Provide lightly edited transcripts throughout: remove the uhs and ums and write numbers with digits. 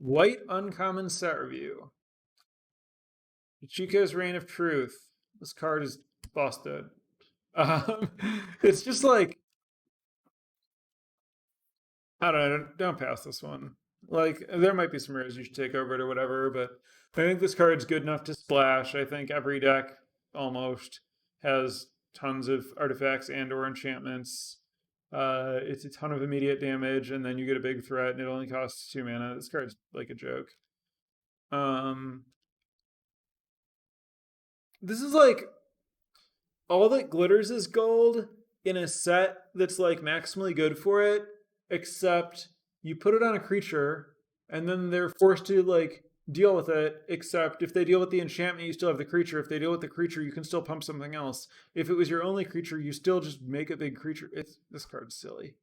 White uncommon set review. Chico's Reign of Truth. This card is busted. It's just like, I don't know, don't pass this one. Like, there might be some rares you should take over it or whatever, but I think this card's good enough to splash. I think every deck almost has tons of artifacts and or enchantments. It's a ton of immediate damage, and then you get a big threat, and it only costs 2 mana. This card's like a joke. This is like all that glitters is gold in a set that's like maximally good for it, except you put it on a creature and then they're forced to like deal with it, except if they deal with the enchantment, you still have the creature. If they deal with the creature, you can still pump something else. If it was your only creature, you still just make a big creature. This card's silly.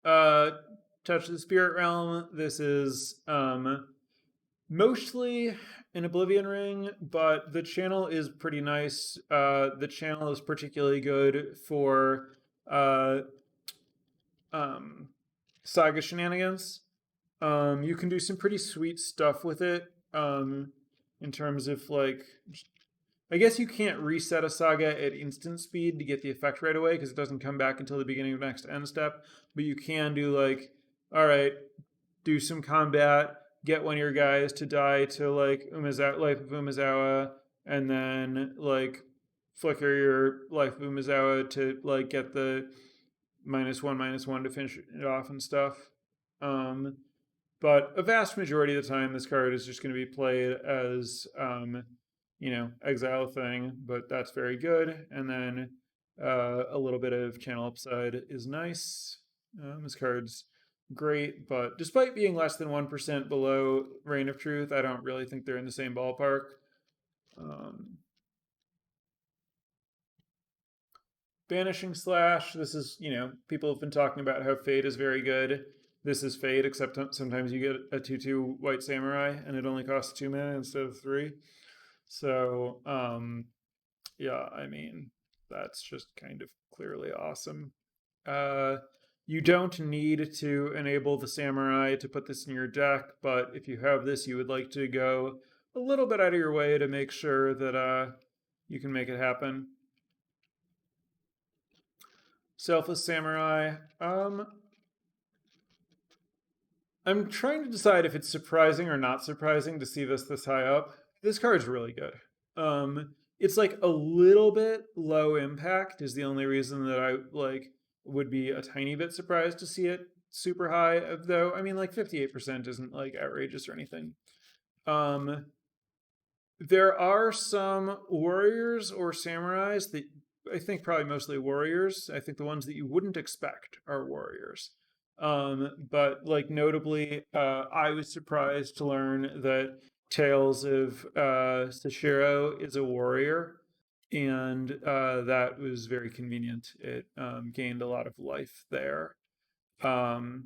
Touch the Spirit Realm. This is mostly an Oblivion Ring, but the channel is pretty nice. The channel is particularly good for Saga shenanigans. You can do some pretty sweet stuff with it in terms of like, I guess you can't reset a Saga at instant speed to get the effect right away because it doesn't come back until the beginning of next end step, but you can do like, all right, do some combat, get one of your guys to die to like life of Umezawa, and then like flicker your life of Umezawa to like get the -1/-1 to finish it off and stuff. But a vast majority of the time, this card is just going to be played as exile thing, but that's very good. And then a little bit of channel upside is nice. This card's great, but despite being less than 1% below Reign of Truth, I don't really think they're in the same ballpark. Banishing Slash, this is, people have been talking about how Fade is very good. This is Fade, except sometimes you get a 2/2 White Samurai, and it only costs 2 mana instead of 3. So, yeah, I mean, that's just kind of clearly awesome. You don't need to enable the Samurai to put this in your deck, but if you have this, you would like to go a little bit out of your way to make sure that you can make it happen. Selfless Samurai. I'm trying to decide if it's surprising or not surprising to see this high up. This card's really good. It's like a little bit low impact is the only reason that I like would be a tiny bit surprised to see it super high, though. I mean, like 58% isn't like outrageous or anything. There are some warriors or samurais that I think probably mostly warriors. I think the ones that you wouldn't expect are warriors. But like notably, I was surprised to learn that Tales of Sashiro is a warrior, and that was very convenient. It gained a lot of life there. So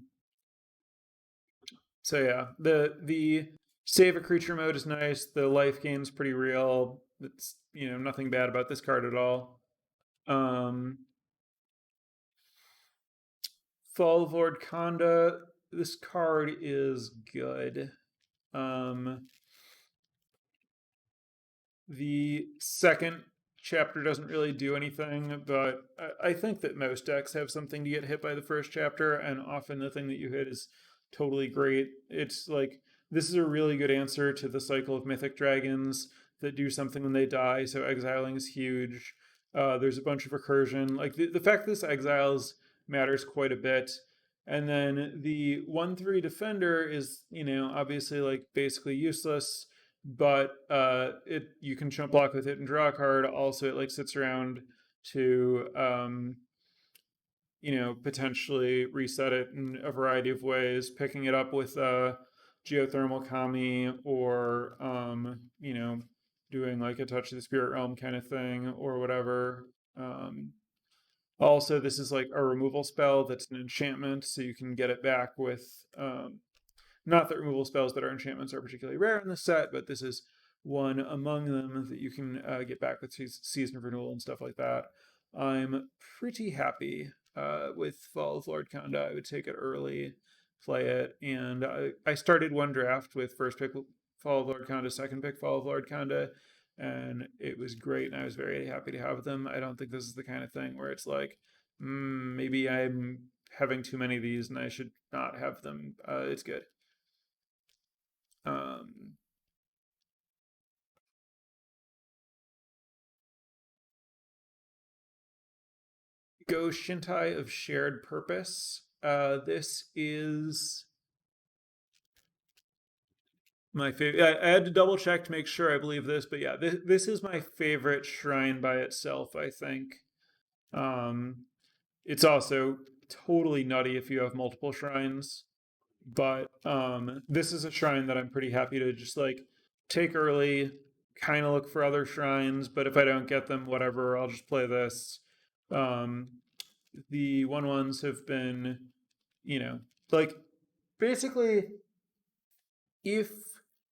yeah, the save a creature mode is nice. The life gain's pretty real. It's nothing bad about this card at all. Fall of Lord Khanda. This card is good. The second chapter doesn't really do anything, but I think that most decks have something to get hit by the first chapter, and often the thing that you hit is totally great. It's like, this is a really good answer to the cycle of mythic dragons that do something when they die, so exiling is huge. There's a bunch of recursion. Like, the fact that this exiles matters quite a bit. And then the 1/3 defender is, obviously like basically useless, but you can chump block with it and draw a card. Also, it like sits around to potentially reset it in a variety of ways, picking it up with geothermal kami, or doing like a touch of the spirit realm kind of thing or whatever. Also, this is like a removal spell that's an enchantment, so you can get it back with not that removal spells that are enchantments are particularly rare in this set, but this is one among them that you can get back with Season of Renewal and stuff like that. I'm pretty happy with Fall of Lord Kanda. I would take it early, play it, and I started one draft with first pick Fall of Lord Kanda, second pick Fall of Lord Kanda, and it was great, and I was very happy to have them. I don't think this is the kind of thing where it's like, maybe I'm having too many of these and I should not have them. It's good. Um, Go Shintai of Shared Purpose. This is my favorite. I had to double check to make sure I believe this, but yeah, this is my favorite shrine by itself, I think. Um, it's also totally nutty if you have multiple shrines, but this is a shrine that I'm pretty happy to just like take early, kind of look for other shrines, but if I don't get them, whatever, I'll just play this. Um, the one ones have been, you know, like basically if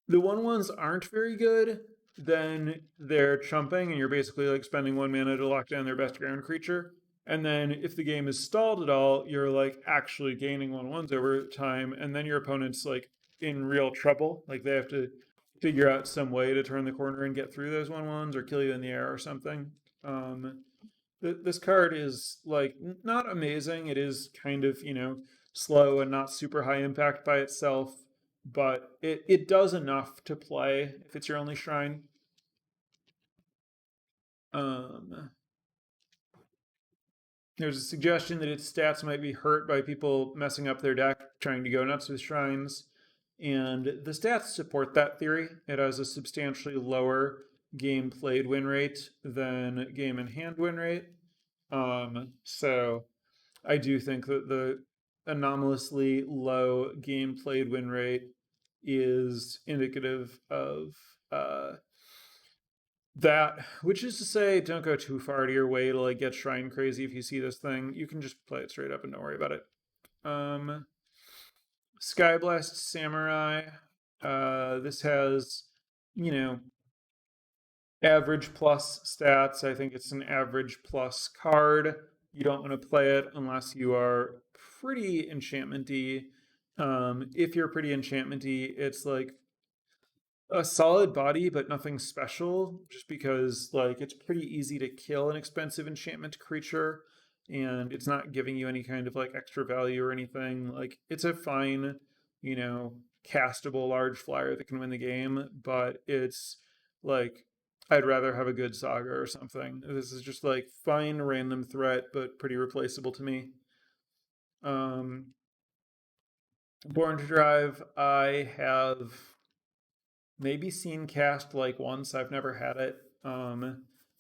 the one ones aren't very good, then they're chumping and you're basically like spending 1 mana to lock down their best ground creature. And then if the game is stalled at all, you're like actually gaining 1/1s over time, and then your opponent's like in real trouble. Like they have to figure out some way to turn the corner and get through those 1/1s or kill you in the air or something. This card is like not amazing. It is kind of, slow and not super high impact by itself, but it does enough to play if it's your only shrine. Um, there's a suggestion that its stats might be hurt by people messing up their deck trying to go nuts with shrines, and the stats support that theory. It has a substantially lower game played win rate than game in hand win rate. So I do think that the anomalously low game played win rate is indicative of uh, that, which is to say, don't go too far to your way to like get shrine crazy. If you see this thing, you can just play it straight up and don't worry about it. Skyblast Samurai. This has, you know, average plus stats. I think it's an average plus card. You don't want to play it unless you are pretty enchantmenty. If you're pretty enchantmenty, it's like a solid body, but nothing special, just because like it's pretty easy to kill an expensive enchantment creature, and it's not giving you any kind of like extra value or anything. Like it's a fine, you know, castable large flyer that can win the game, but it's like I'd rather have a good saga or something. This is just like fine random threat, but pretty replaceable to me. Um, Born to Drive, I have maybe seen cast like once. I've never had it.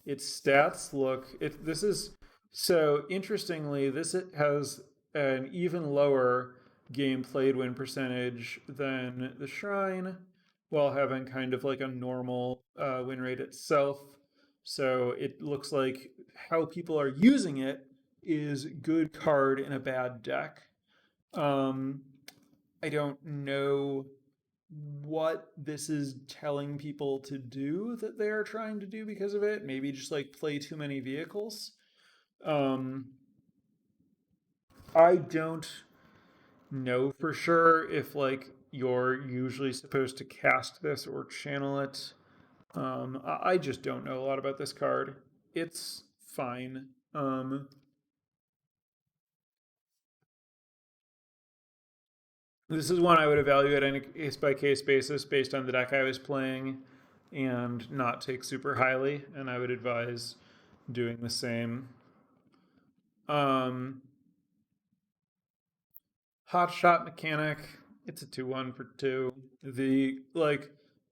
Its stats look it. This is so interestingly. This it has an even lower game played win percentage than the Shrine, while having kind of like a normal win rate itself. So it looks like how people are using it is good card in a bad deck. Um, I don't know what this is telling people to do that they are trying to do because of it. Maybe just like play too many vehicles. Um, I don't know for sure if like you're usually supposed to cast this or channel it. I just don't know a lot about this card. It's fine. This is one I would evaluate on a case by case basis based on the deck I was playing and not take super highly, and I would advise doing the same. Um, Hot Shot Mechanic, it's a 2/1 for 2. The like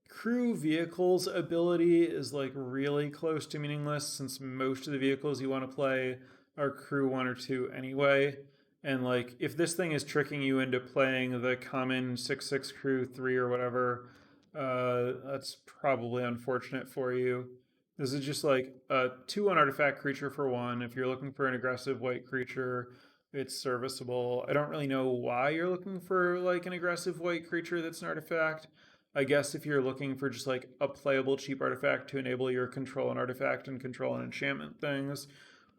crew vehicles ability is like really close to meaningless since most of the vehicles you want to play are crew 1 or 2 anyway. And like if this thing is tricking you into playing the common 6/6 crew 3 or whatever, that's probably unfortunate for you. This is just like a 2/1 artifact creature for 1. If you're looking for an aggressive white creature, it's serviceable. I don't really know why you're looking for like an aggressive white creature that's an artifact. I guess if you're looking for just like a playable cheap artifact to enable your control an artifact and control an enchantment things,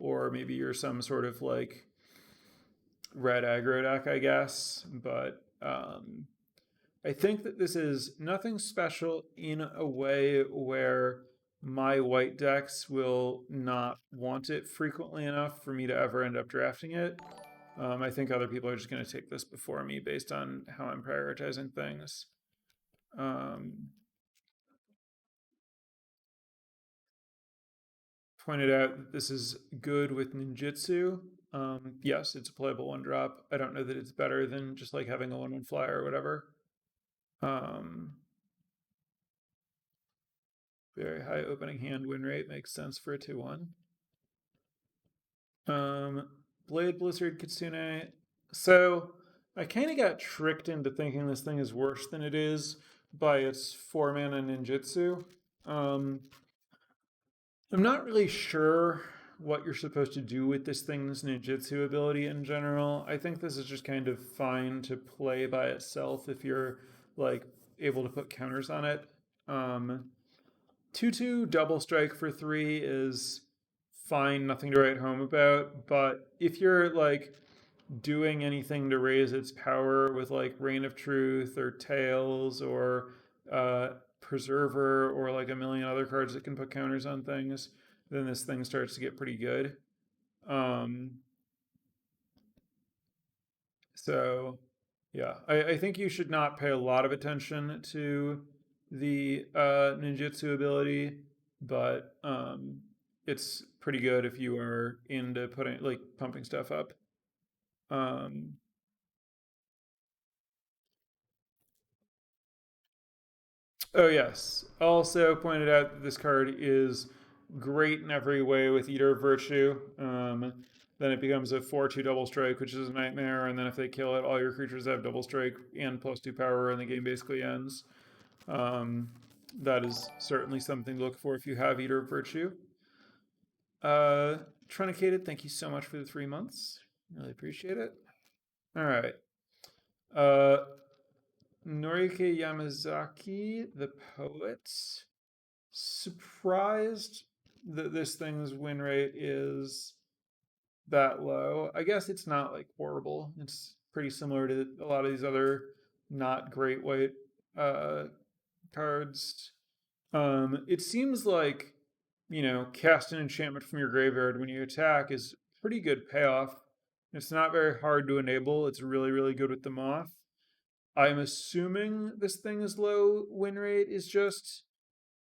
or maybe you're some sort of like red aggro deck, I guess. But I think that this is nothing special in a way where my white decks will not want it frequently enough for me to ever end up drafting it. I think other people are just going to take this before me based on how I'm prioritizing things. Um, Pointed out that this is good with ninjutsu. Yes, it's a playable one drop. I don't know that it's better than just like having a 1/1 flyer or whatever. Um, Very high opening hand win rate makes sense for a 2/1. Blade Blizzard Kitsune. So I kind of got tricked into thinking this thing is worse than it is by its 4-mana ninjutsu. Um, I'm not really sure what you're supposed to do with this thing's ninjutsu ability in general. I think this is just kind of fine to play by itself if you're like able to put counters on it. 2/2 double strike for 3 is fine, nothing to write home about. But if you're like doing anything to raise its power with like Reign of Truth or Tails or Preserver or like a million other cards that can put counters on things, then this thing starts to get pretty good. Um, so, yeah, I think you should not pay a lot of attention to the ninjutsu ability, but it's pretty good if you are into putting like pumping stuff up. Um, Oh, yes. Also pointed out that this card is great in every way with Eater of Virtue. Then it becomes a 4/2 double strike, which is a nightmare. And then if they kill it, all your creatures have double strike and +2 power, and the game basically ends. That is certainly something to look for if you have Eater of Virtue. Truncated, thank you so much for the 3 months. Really appreciate it. All right. Uh, Norike Yamazaki, the poet. Surprised that this thing's win rate is that low. I guess it's not like horrible. It's pretty similar to a lot of these other not great white uh, cards. It seems like, cast an enchantment from your graveyard when you attack is pretty good payoff. It's not very hard to enable. It's really, really good with the moth. I'm assuming this thing is low win rate is just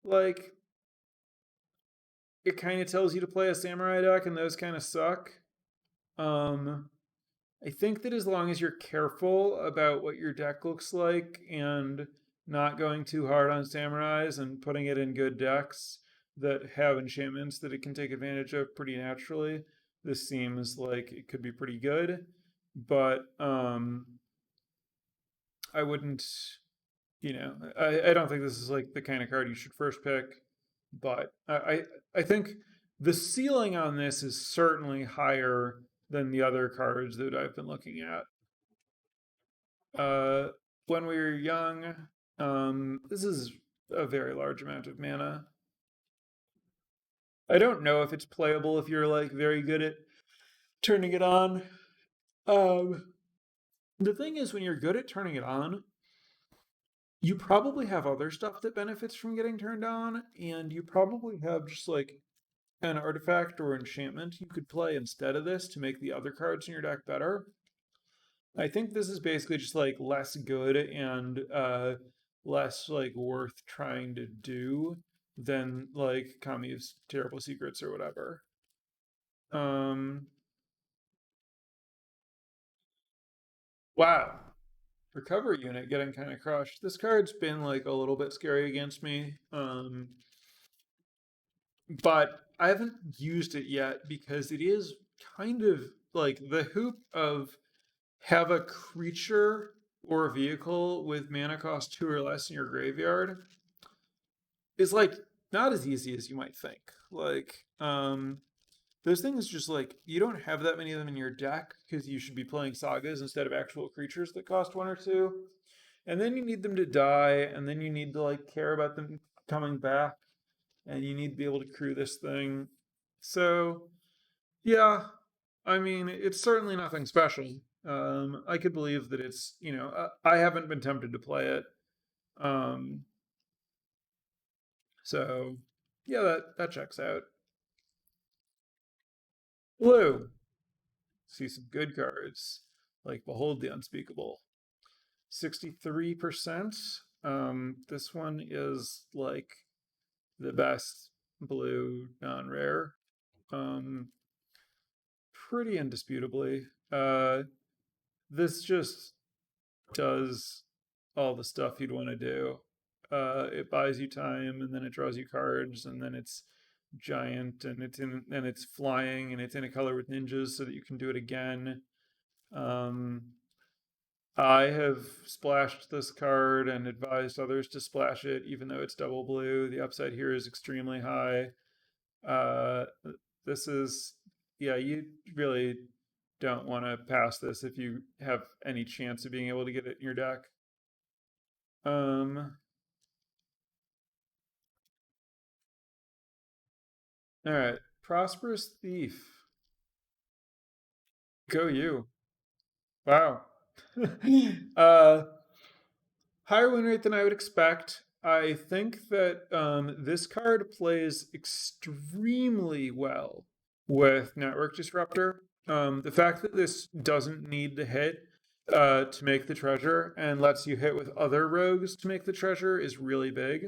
like it kind of tells you to play a samurai deck, and those kind of suck. Um, I think that as long as you're careful about what your deck looks like and not going too hard on samurais and putting it in good decks that have enchantments that it can take advantage of pretty naturally, this seems like it could be pretty good. But I wouldn't, I don't think this is like the kind of card you should first pick. But I think the ceiling on this is certainly higher than the other cards that I've been looking at. When we were young, this is a very large amount of mana. I don't know if it's playable if you're like very good at turning it on. Um, the thing is, when you're good at turning it on, you probably have other stuff that benefits from getting turned on, and you probably have just like an artifact or enchantment you could play instead of this to make the other cards in your deck better. I think this is basically just like less good and less like worth trying to do than like Kami's Terrible Secrets or whatever. Um wow. Recovery unit getting kind of crushed. This card's been like a little bit scary against me. But I haven't used it yet because it is kind of like the hoop of have a creature or a vehicle with mana cost 2 or less in your graveyard is like not as easy as you might think. Like, those things just like you don't have that many of them in your deck because you should be playing sagas instead of actual creatures that cost 1 or 2. And then you need them to die, and then you need to like care about them coming back, and you need to be able to crew this thing. So, yeah, I mean, it's certainly nothing special. I could believe that it's, I haven't been tempted to play it. Um, so yeah, that checks out. Blue. See some good cards like Behold the Unspeakable. 63%. This one is like the best blue non-rare. Um, Pretty indisputably. This just does all the stuff you'd want to do. It buys you time, and then it draws you cards, and then it's giant, and it's flying, and it's in a color with ninjas, so that you can do it again. Um, I have splashed this card and advised others to splash it, even though it's double blue. The upside here is extremely high. Uh, this is, yeah, you really don't want to pass this if you have any chance of being able to get it in your deck. Um, all right, Prosperous Thief. Go you. Wow. uh, Higher win rate than I would expect. I think that this card plays extremely well with Network Disruptor. The fact that this doesn't need to hit to make the treasure and lets you hit with other rogues to make the treasure is really big.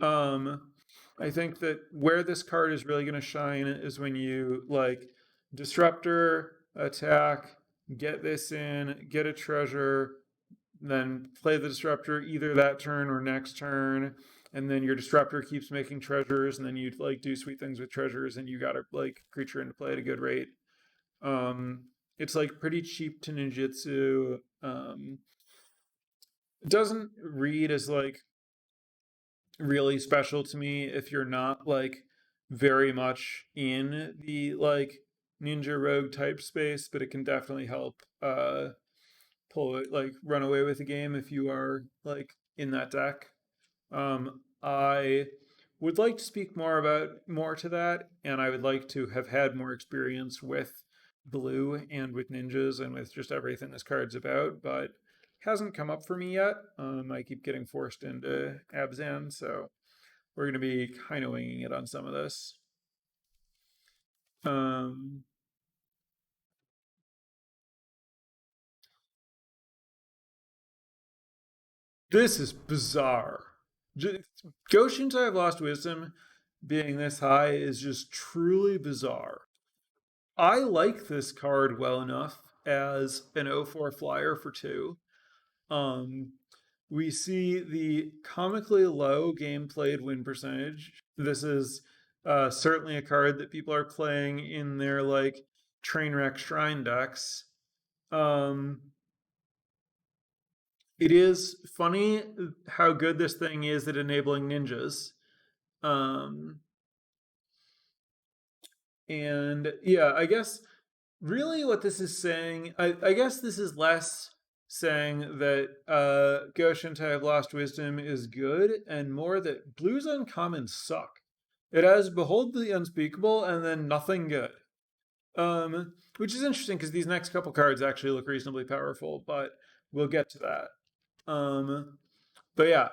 I think that where this card is really going to shine is when you like Disruptor, attack, get this in, get a treasure, then play the Disruptor either that turn or next turn, and then your Disruptor keeps making treasures, and then you like do sweet things with treasures, and you got to like creature into play at a good rate. Um, it's like pretty cheap to ninjutsu. It doesn't read as like really special to me if you're not like very much in the like ninja rogue type space, but it can definitely help pull it like run away with the game if you are like in that deck. I would like to speak more to that, and I would like to have had more experience with blue and with ninjas and with just everything this card's about, but hasn't come up for me yet. I keep getting forced into Abzan, so we're going to be kind of winging it on some of this. Um, this is bizarre. Goshen's I have lost wisdom being this high is just truly bizarre. I like this card well enough as an 04 flyer for 2. Um, we see the comically low game played win percentage. This is certainly a card that people are playing in their like Trainwreck Shrine decks. Um, it is funny how good this thing is at enabling ninjas. Um, and yeah, I guess really what this is saying, I guess this is less saying that Goshentai of Lost Wisdom is good and more that blues uncommons suck. It has Behold the Unspeakable and then nothing good. Which is interesting because these next couple cards actually look reasonably powerful, but we'll get to that. But yeah,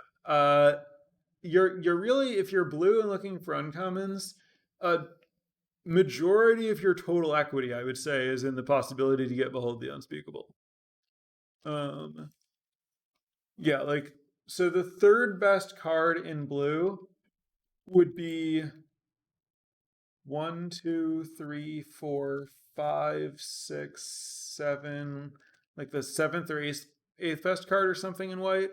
you're really, if you're blue and looking for uncommons, a majority of your total equity, I would say, is in the possibility to get Behold the Unspeakable. Um, yeah, like so the third best card in blue would be 1, 2, 3, 4, 5, 6, 7, like the seventh or eighth best card or something in white.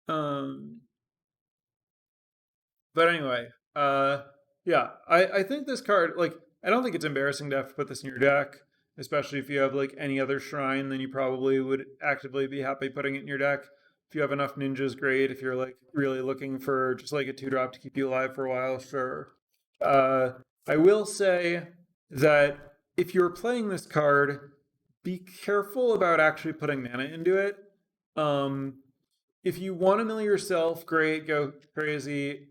Um, but anyway, yeah, I think this card, like, I don't think it's embarrassing to have to put this in your deck, especially if you have like any other shrine, then you probably would actively be happy putting it in your deck. If you have enough ninjas, great. If you're like really looking for just like a 2-drop to keep you alive for a while, sure. Uh, I will say that if you're playing this card, be careful about actually putting mana into it. Um, if you want to mill yourself, great, go crazy.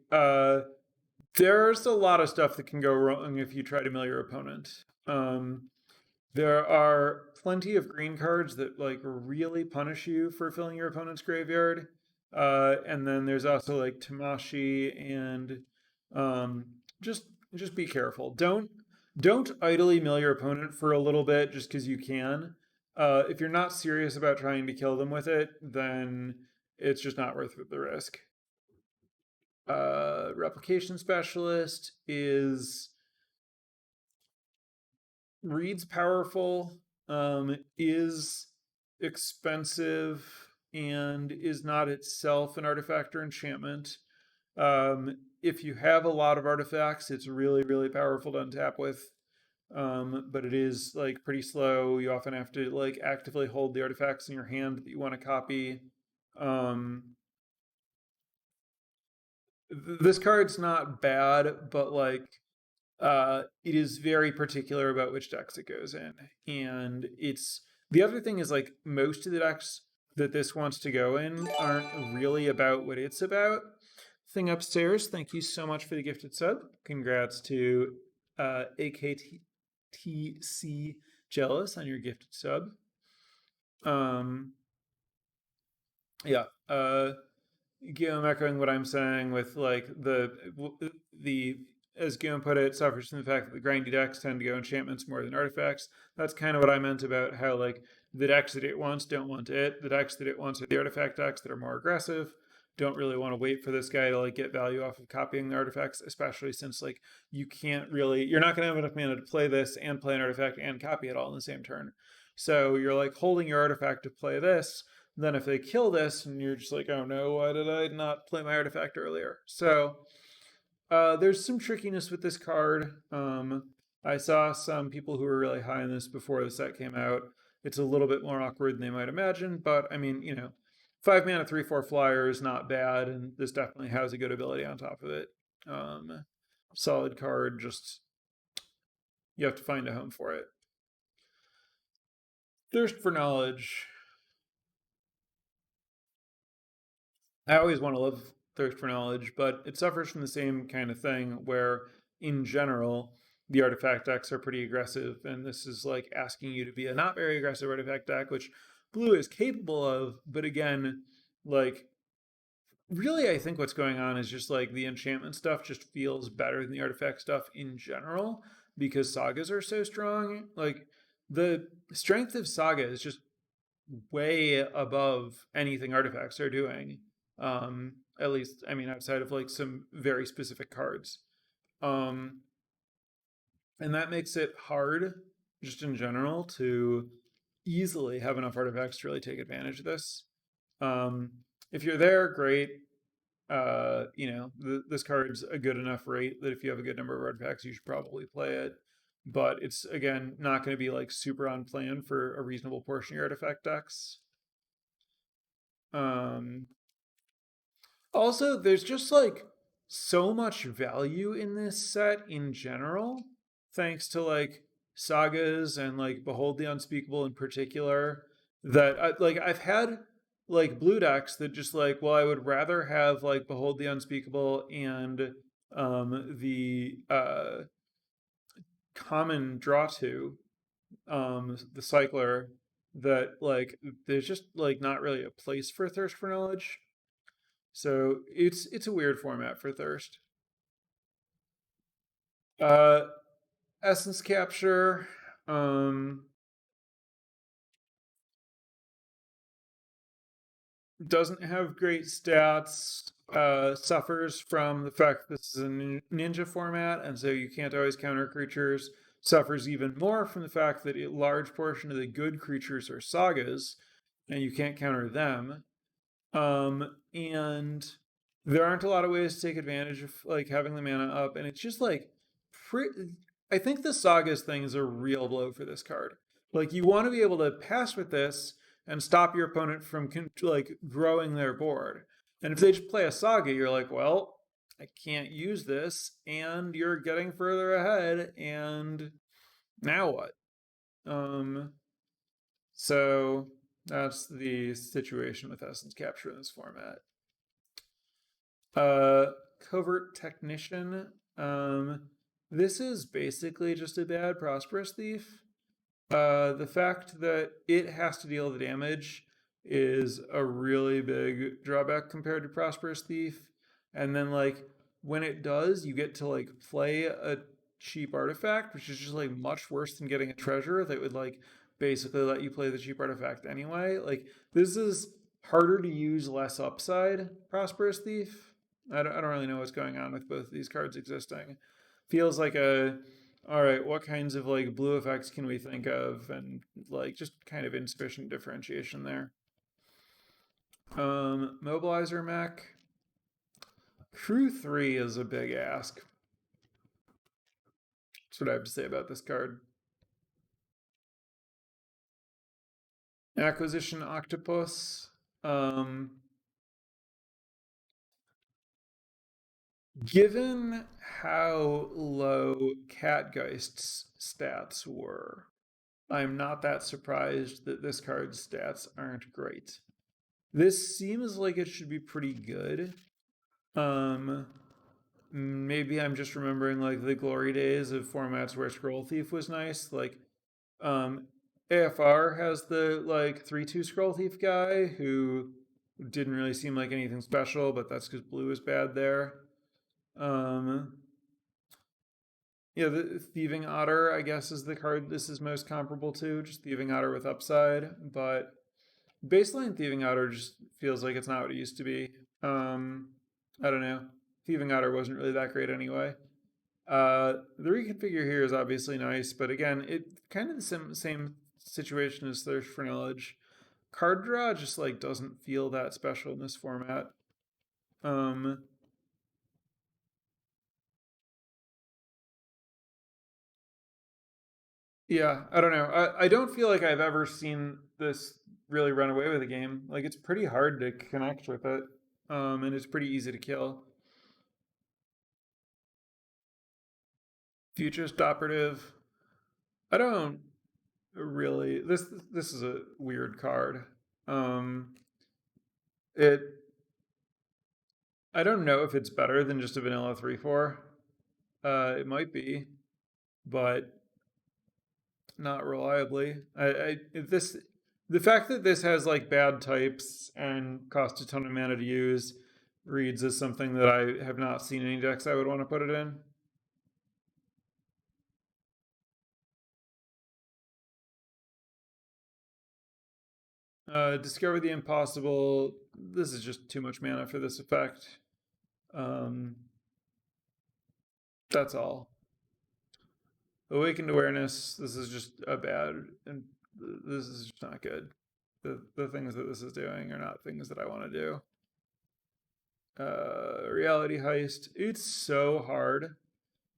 There's a lot of stuff that can go wrong if you try to mill your opponent. There are plenty of green cards that like really punish you for filling your opponent's graveyard. And then there's also like Tamashi and um, just just be careful. Don't idly mill your opponent for a little bit just because you can. If you're not serious about trying to kill them with it, then it's just not worth the risk. Replication Specialist is reads powerful, is expensive, and is not itself an artifact or enchantment. If you have a lot of artifacts, it's really, really powerful to untap with. But it is like pretty slow. You often have to like actively hold the artifacts in your hand that you want to copy. This card's not bad, but like it is very particular about which decks it goes in. And it's the other thing is like most of the decks that this wants to go in aren't really about what it's about. Thing upstairs, thank you so much for the gifted sub. Congrats to AKTC Jealous on your gifted sub. Yeah. Guillaume echoing what I'm saying with like the as Guillaume put it, suffers from the fact that the grindy decks tend to go enchantments more than artifacts. That's kind of what I meant about how like the decks that it wants don't want it. The decks that it wants are the artifact decks that are more aggressive. Don't really want to wait for this guy to like get value off of copying the artifacts, especially since like you're not going to have enough mana to play this and play an artifact and copy it all in the same turn. So you're like holding your artifact to play this. Then if they kill this and you're just like, oh no, why did I not play my artifact earlier? So there's some trickiness with this card. I saw some people who were really high on this before the set came out. It's a little bit more awkward than they might imagine, but I mean, 5 mana, 3/4 flyer is not bad, and this definitely has a good ability on top of it. Solid card, just you have to find a home for it. Thirst for Knowledge. I always want to love Thirst for Knowledge, but it suffers from the same kind of thing where, in general, the artifact decks are pretty aggressive, and this is like asking you to be a not very aggressive artifact deck, which blue is capable of, but again, like, really, I think what's going on is just like the enchantment stuff just feels better than the artifact stuff in general because sagas are so strong. Like, the strength of saga is just way above anything artifacts are doing. At least, I mean, outside of like some very specific cards. Um, and that makes it hard, just in general, to easily have enough artifacts to really take advantage of this. If you're there, great. This card's a good enough rate that if you have a good number of artifacts, you should probably play it. But it's again not going to be like super on plan for a reasonable portion of your artifact decks. Also, there's just like so much value in this set in general, thanks to like sagas and like Behold the Unspeakable in particular. That I've had like blue decks that just like, well, I would rather have like Behold the Unspeakable and the common draw to the cycler, that like there's just like not really a place for Thirst for Knowledge. So it's a weird format for Thirst. Uh, Essence Capture. Doesn't have great stats. Suffers from the fact that this is a ninja format, and so you can't always counter creatures. Suffers even more from the fact that a large portion of the good creatures are sagas, and you can't counter them. And there aren't a lot of ways to take advantage of like having the mana up, and it's just like I think the sagas thing is a real blow for this card. Like you want to be able to pass with this and stop your opponent from like growing their board. And if they just play a saga, you're like, well, I can't use this, and you're getting further ahead, and now what? So That's the situation with Essence Capture in this format. Covert Technician. This is basically just a bad Prosperous Thief. The fact that it has to deal the damage is a really big drawback compared to Prosperous Thief. And then like when it does, you get to like play a cheap artifact, which is just like much worse than getting a treasure that would like basically let you play the cheap artifact anyway. Like this is harder to use, less upside Prosperous Thief. I don't really know what's going on with both of these cards existing. Feels like a all right, what kinds of like blue effects can we think of, and like just kind of insufficient differentiation there. Mobilizer mech. Crew 3 is a big ask. That's what I have to say about this card. Acquisition Octopus. Given how low Catgeist's stats were, I'm not that surprised that this card's stats aren't great. This seems like it should be pretty good. Maybe I'm just remembering like the glory days of formats where Scroll Thief was nice. Like, AFR has the like 3/2 Scroll Thief guy who didn't really seem like anything special, but that's because blue is bad there. Yeah, the Thieving Otter, I guess, is the card this is most comparable to, just Thieving Otter with upside, but baseline Thieving Otter just feels like it's not what it used to be. I don't know. Thieving Otter wasn't really that great anyway. The reconfigure here is obviously nice, but again, it kind of the same situation as Thirst for Knowledge. Card draw just like doesn't feel that special in this format. Yeah, I don't know. I don't feel like I've ever seen this really run away with a game. Like it's pretty hard to connect with it, and it's pretty easy to kill. Futurist Operative. I don't really. This is a weird card. It. I don't know if it's better than just a vanilla 3/4. It might be, but not reliably. This the fact that this has like bad types and costs a ton of mana to use reads as something that I have not seen any decks I would want to put it in. Discover the Impossible. This is just too much mana for this effect. Um, that's all. Awakened Awareness. This is just a bad, and this is just not good. The things that this is doing are not things that I want to do. Reality Heist. It's so hard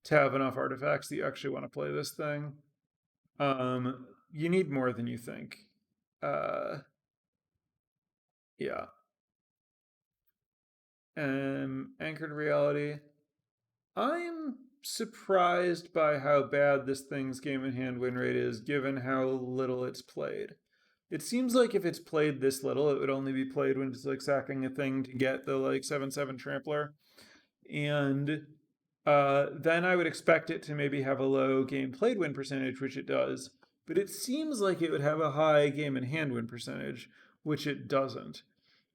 to have enough artifacts that you actually want to play this thing. You need more than you think. Yeah. Anchored Reality. I'm surprised by how bad this thing's game in hand win rate is, given how little it's played. It seems like if it's played this little, it would only be played when it's like sacking a thing to get the like 7/7 trampler. And then I would expect it to maybe have a low game played win percentage, which it does. But it seems like it would have a high game in hand win percentage, which it doesn't.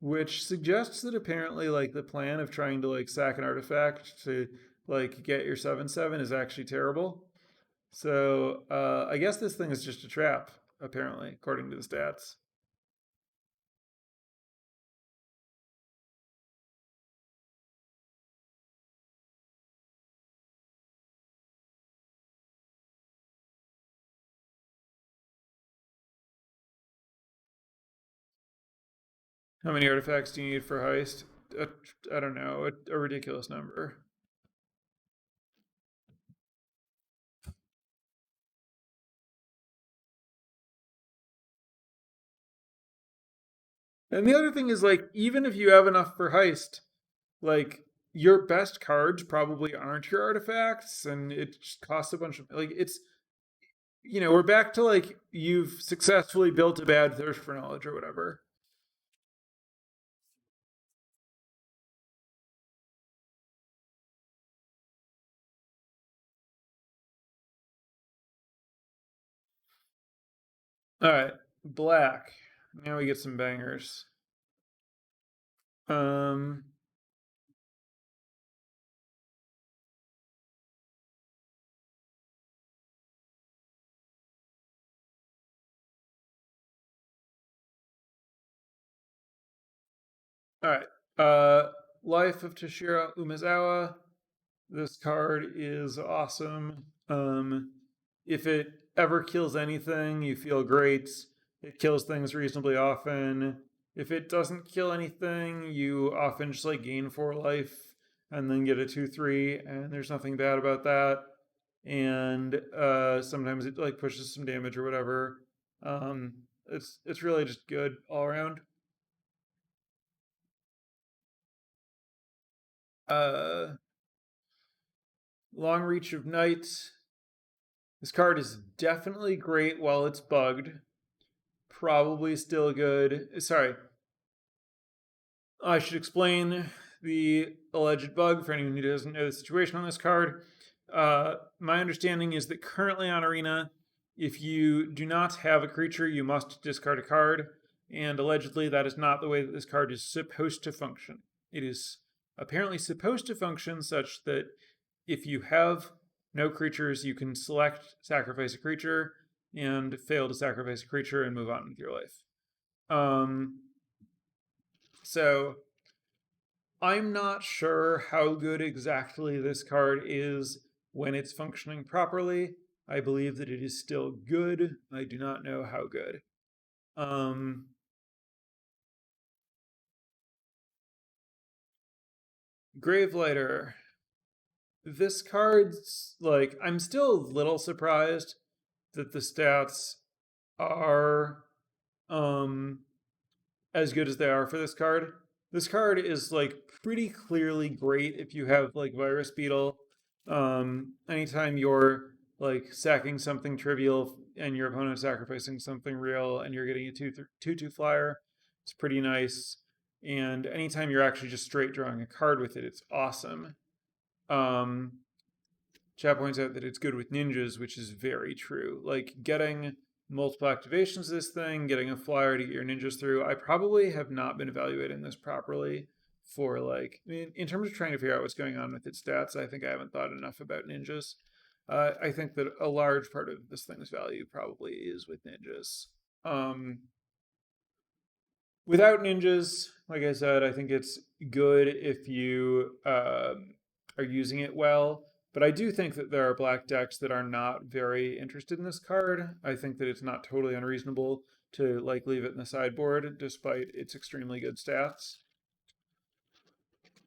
Which suggests that apparently like the plan of trying to like sack an artifact to like get your 7/7 is actually terrible. So I guess this thing is just a trap, apparently, according to the stats. How many artifacts do you need for heist? I don't know, a ridiculous number. And the other thing is like, even if you have enough for heist, like your best cards probably aren't your artifacts, and it just costs a bunch of like we're back to like you've successfully built a bad thirst for knowledge or whatever. All right, black. Now we get some bangers. Um, all right. Life of Toshiro Umezawa. This card is awesome. If it ever kills anything, you feel great. It kills things reasonably often. If it doesn't kill anything, you often just like gain 4 life and then get a 2/3, and there's nothing bad about that. And sometimes it like pushes some damage or whatever. It's really just good all around. Uh, Long Reach of Night. This card is definitely great while it's bugged. Probably still good. Sorry, I should explain the alleged bug for anyone who doesn't know the situation on this card. My understanding is that currently on Arena, if you do not have a creature, you must discard a card. And allegedly, that is not the way that this card is supposed to function. It is apparently supposed to function such that if you have no creatures, you can select sacrifice a creature and fail to sacrifice a creature and move on with your life. Um, so I'm not sure how good exactly this card is when it's functioning properly. I believe that it is still good. I do not know how good. Um, Gravelighter. This card's like, I'm still a little surprised that the stats are um as good as they are for this card. This card is like pretty clearly great if you have like Virus Beetle. Anytime you're like sacking something trivial and your opponent sacrificing something real and you're getting a 2/2 flyer, it's pretty nice. And anytime you're actually just straight drawing a card with it, it's awesome. Um, Chat points out that it's good with ninjas, which is very true. Like getting multiple activations of this thing, getting a flyer to get your ninjas through. I probably have not been evaluating this properly for like, in terms of trying to figure out what's going on with its stats. I think I haven't thought enough about ninjas. I think that a large part of this thing's value probably is with ninjas. Um, Without ninjas, like I said, I think it's good if you are using it well. But I do think that there are black decks that are not very interested in this card. I think that it's not totally unreasonable to like leave it in the sideboard despite its extremely good stats.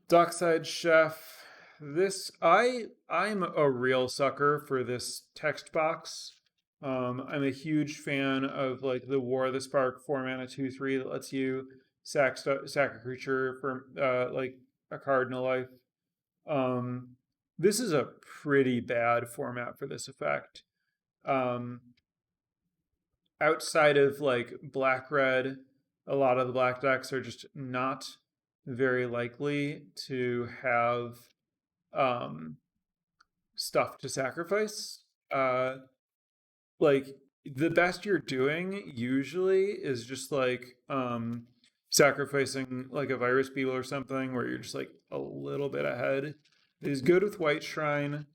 Dockside Chef. I'm a real sucker for this text box. I'm a huge fan of like the War of the Spark 4 mana 2/3 that lets you sack a creature for like a card and a life. This is a pretty bad format for this effect. Um, Outside of like black red, a lot of the black decks are just not very likely to have um, stuff to sacrifice. Like the best you're doing usually is just like sacrificing like a virus beetle or something where you're just like a little bit ahead. It is good with White Shrine,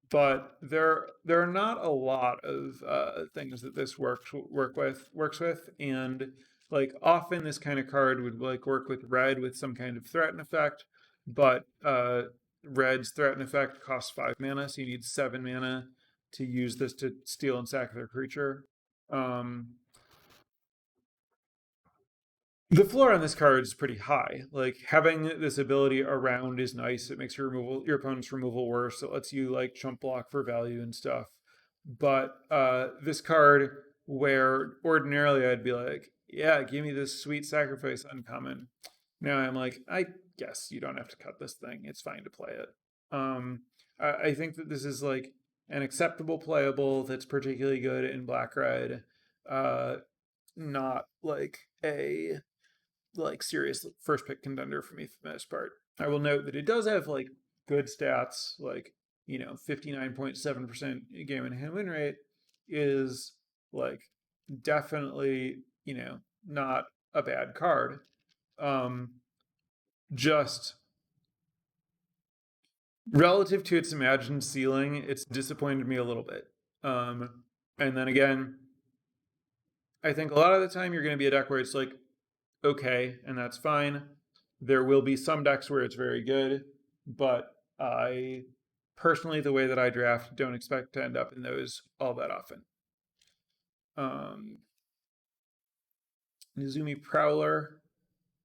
but there are not a lot of things that this works with, and like often this kind of card would like work with red with some kind of threaten effect, but red's threaten effect costs 5 mana, so you need 7 mana to use this to steal and sack their creature. Um, the floor on this card is pretty high. Like having this ability around is nice. It makes your opponent's removal worse. It lets you like chump block for value and stuff. But this card, where ordinarily I'd be like, yeah, give me this sweet sacrifice uncommon. Now I'm like, I guess you don't have to cut this thing. It's fine to play it. I think that this is like an acceptable playable that's particularly good in black red. Not like a serious first pick contender for me for the most part. I will note that it does have like good stats, like 59.7% game and hand win rate is like definitely not a bad card. Just relative to its imagined ceiling, it's disappointed me a little bit. And then again, I think a lot of the time you're going to be a deck where it's like okay, and that's fine. There will be some decks where it's very good, but I personally, the way that I draft, don't expect to end up in those all that often. Nizumi Prowler.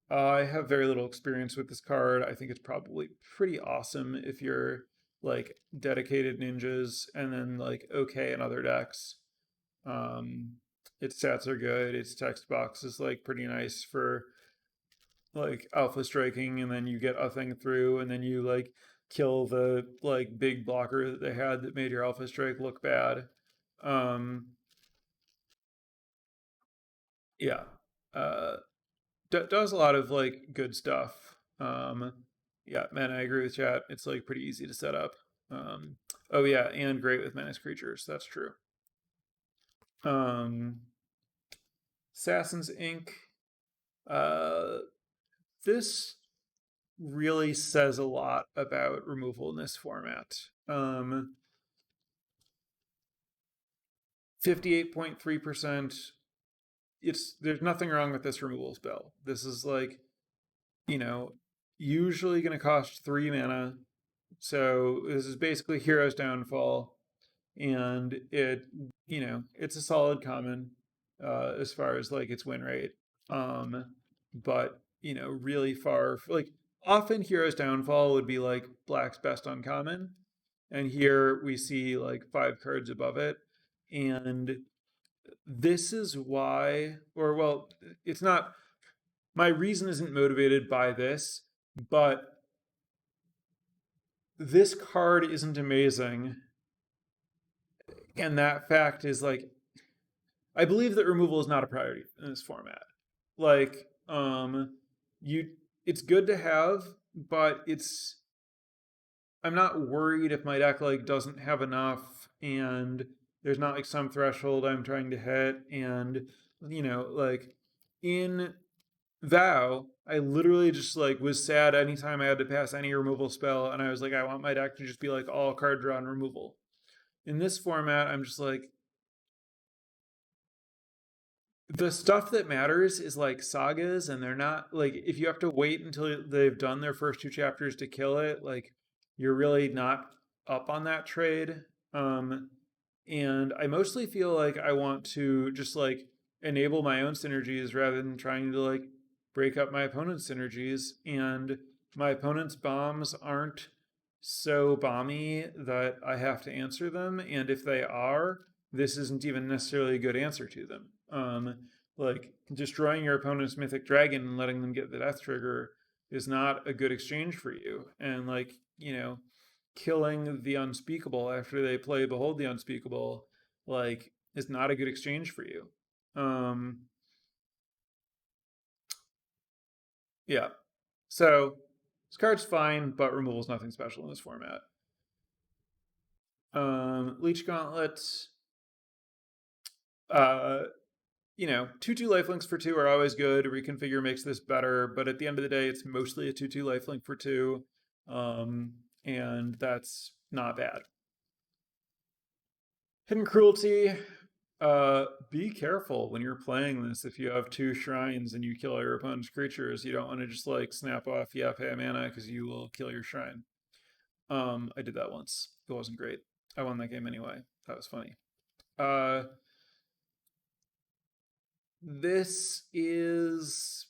I have very little experience with this card. I think it's probably pretty awesome if you're like dedicated ninjas and then like okay in other decks. Its stats are good. Its text box is like pretty nice for like alpha striking, and then you get a thing through, and then you like kill the like big blocker that they had that made your alpha strike look bad. Yeah. Does a lot of like good stuff. Yeah, man, I agree with chat. It's like pretty easy to set up. Oh yeah, and great with menace creatures. That's true. Assassins Inc. This really says a lot about removal in this format. 58.3%. There's nothing wrong with this removal spell. This is like, usually going to cost 3 mana. So this is basically Hero's Downfall, and it's a solid common as far as like its win rate. But really far like often Hero's Downfall would be like black's best uncommon, and here we see like 5 cards above it, and this is why, or well, it's not, my reason isn't motivated by this, but this card isn't amazing, and that fact is like, I believe that removal is not a priority in this format. Like, it's good to have, but I'm not worried if my deck like doesn't have enough, and there's not like some threshold I'm trying to hit, and like in Vow, I literally just like was sad anytime I had to pass any removal spell, and I was like, I want my deck to just be like all card draw and removal. In this format, I'm just like, the stuff that matters is like sagas, and they're not like, if you have to wait until they've done their first 2 chapters to kill it, like you're really not up on that trade. And I mostly feel like I want to just like enable my own synergies rather than trying to like break up my opponent's synergies. And my opponent's bombs aren't so bomby that I have to answer them. And if they are, this isn't even necessarily a good answer to them. Like destroying your opponent's mythic dragon and letting them get the death trigger is not a good exchange for you. And like, killing the unspeakable after they play Behold the Unspeakable, like, is not a good exchange for you. Yeah. So this card's fine, but removal's nothing special in this format. Leech Gauntlet. 2/2 lifelinks for 2 are always good. Reconfigure makes this better, but at the end of the day, it's mostly a 2/2 lifelink for 2. And that's not bad. Hidden Cruelty. Be careful when you're playing this. If you have 2 shrines and you kill your opponent's creatures, you don't want to just like snap off, yeah, pay a mana, because you will kill your shrine. I did that once. It wasn't great. I won that game anyway. That was funny. This is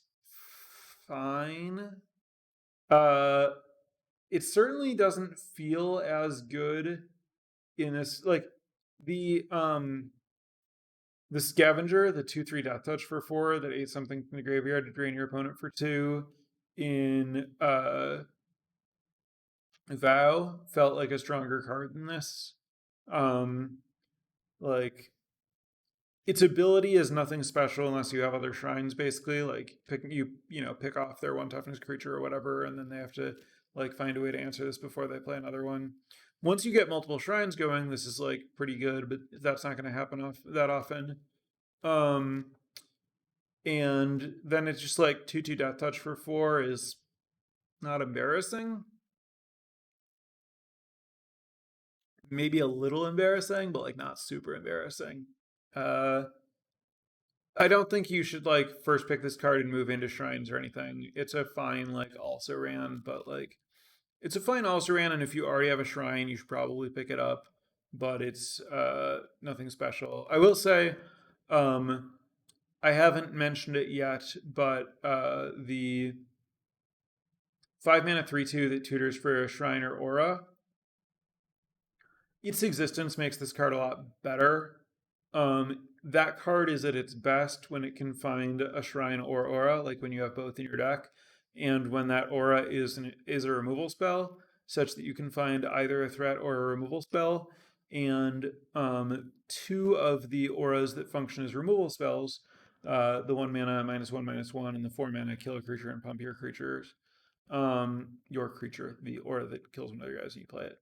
fine. It certainly doesn't feel as good in this, like the Scavenger, the 2/3 Death Touch for 4 that ate something from the graveyard to drain your opponent for 2 in Vow felt like a stronger card than this. Like its ability is nothing special unless you have other shrines. Basically, like pick off their one toughness creature or whatever, and then they have to like find a way to answer this before they play another one. Once you get multiple shrines going, this is like pretty good, but that's not going to happen that often. Um, and then it's just like 2/2 death touch for 4 is not embarrassing. Maybe a little embarrassing, but like not super embarrassing. Uh, I don't think you should like first pick this card and move into shrines or anything. It's a fine like also ran, but like it's a fine also ran, and if you already have a shrine, you should probably pick it up. But it's nothing special. I will say, um, I haven't mentioned it yet, but the 5 mana 3/2 that tutors for a shrine or aura, its existence makes this card a lot better. That card is at its best when it can find a shrine or aura, like when you have both in your deck, and when that aura is a removal spell, such that you can find either a threat or a removal spell. And two of the auras that function as removal spells, the 1 mana -1/-1, and the 4 mana kill a creature and pump your creatures, your creature, the aura that kills one of the guys and you play it,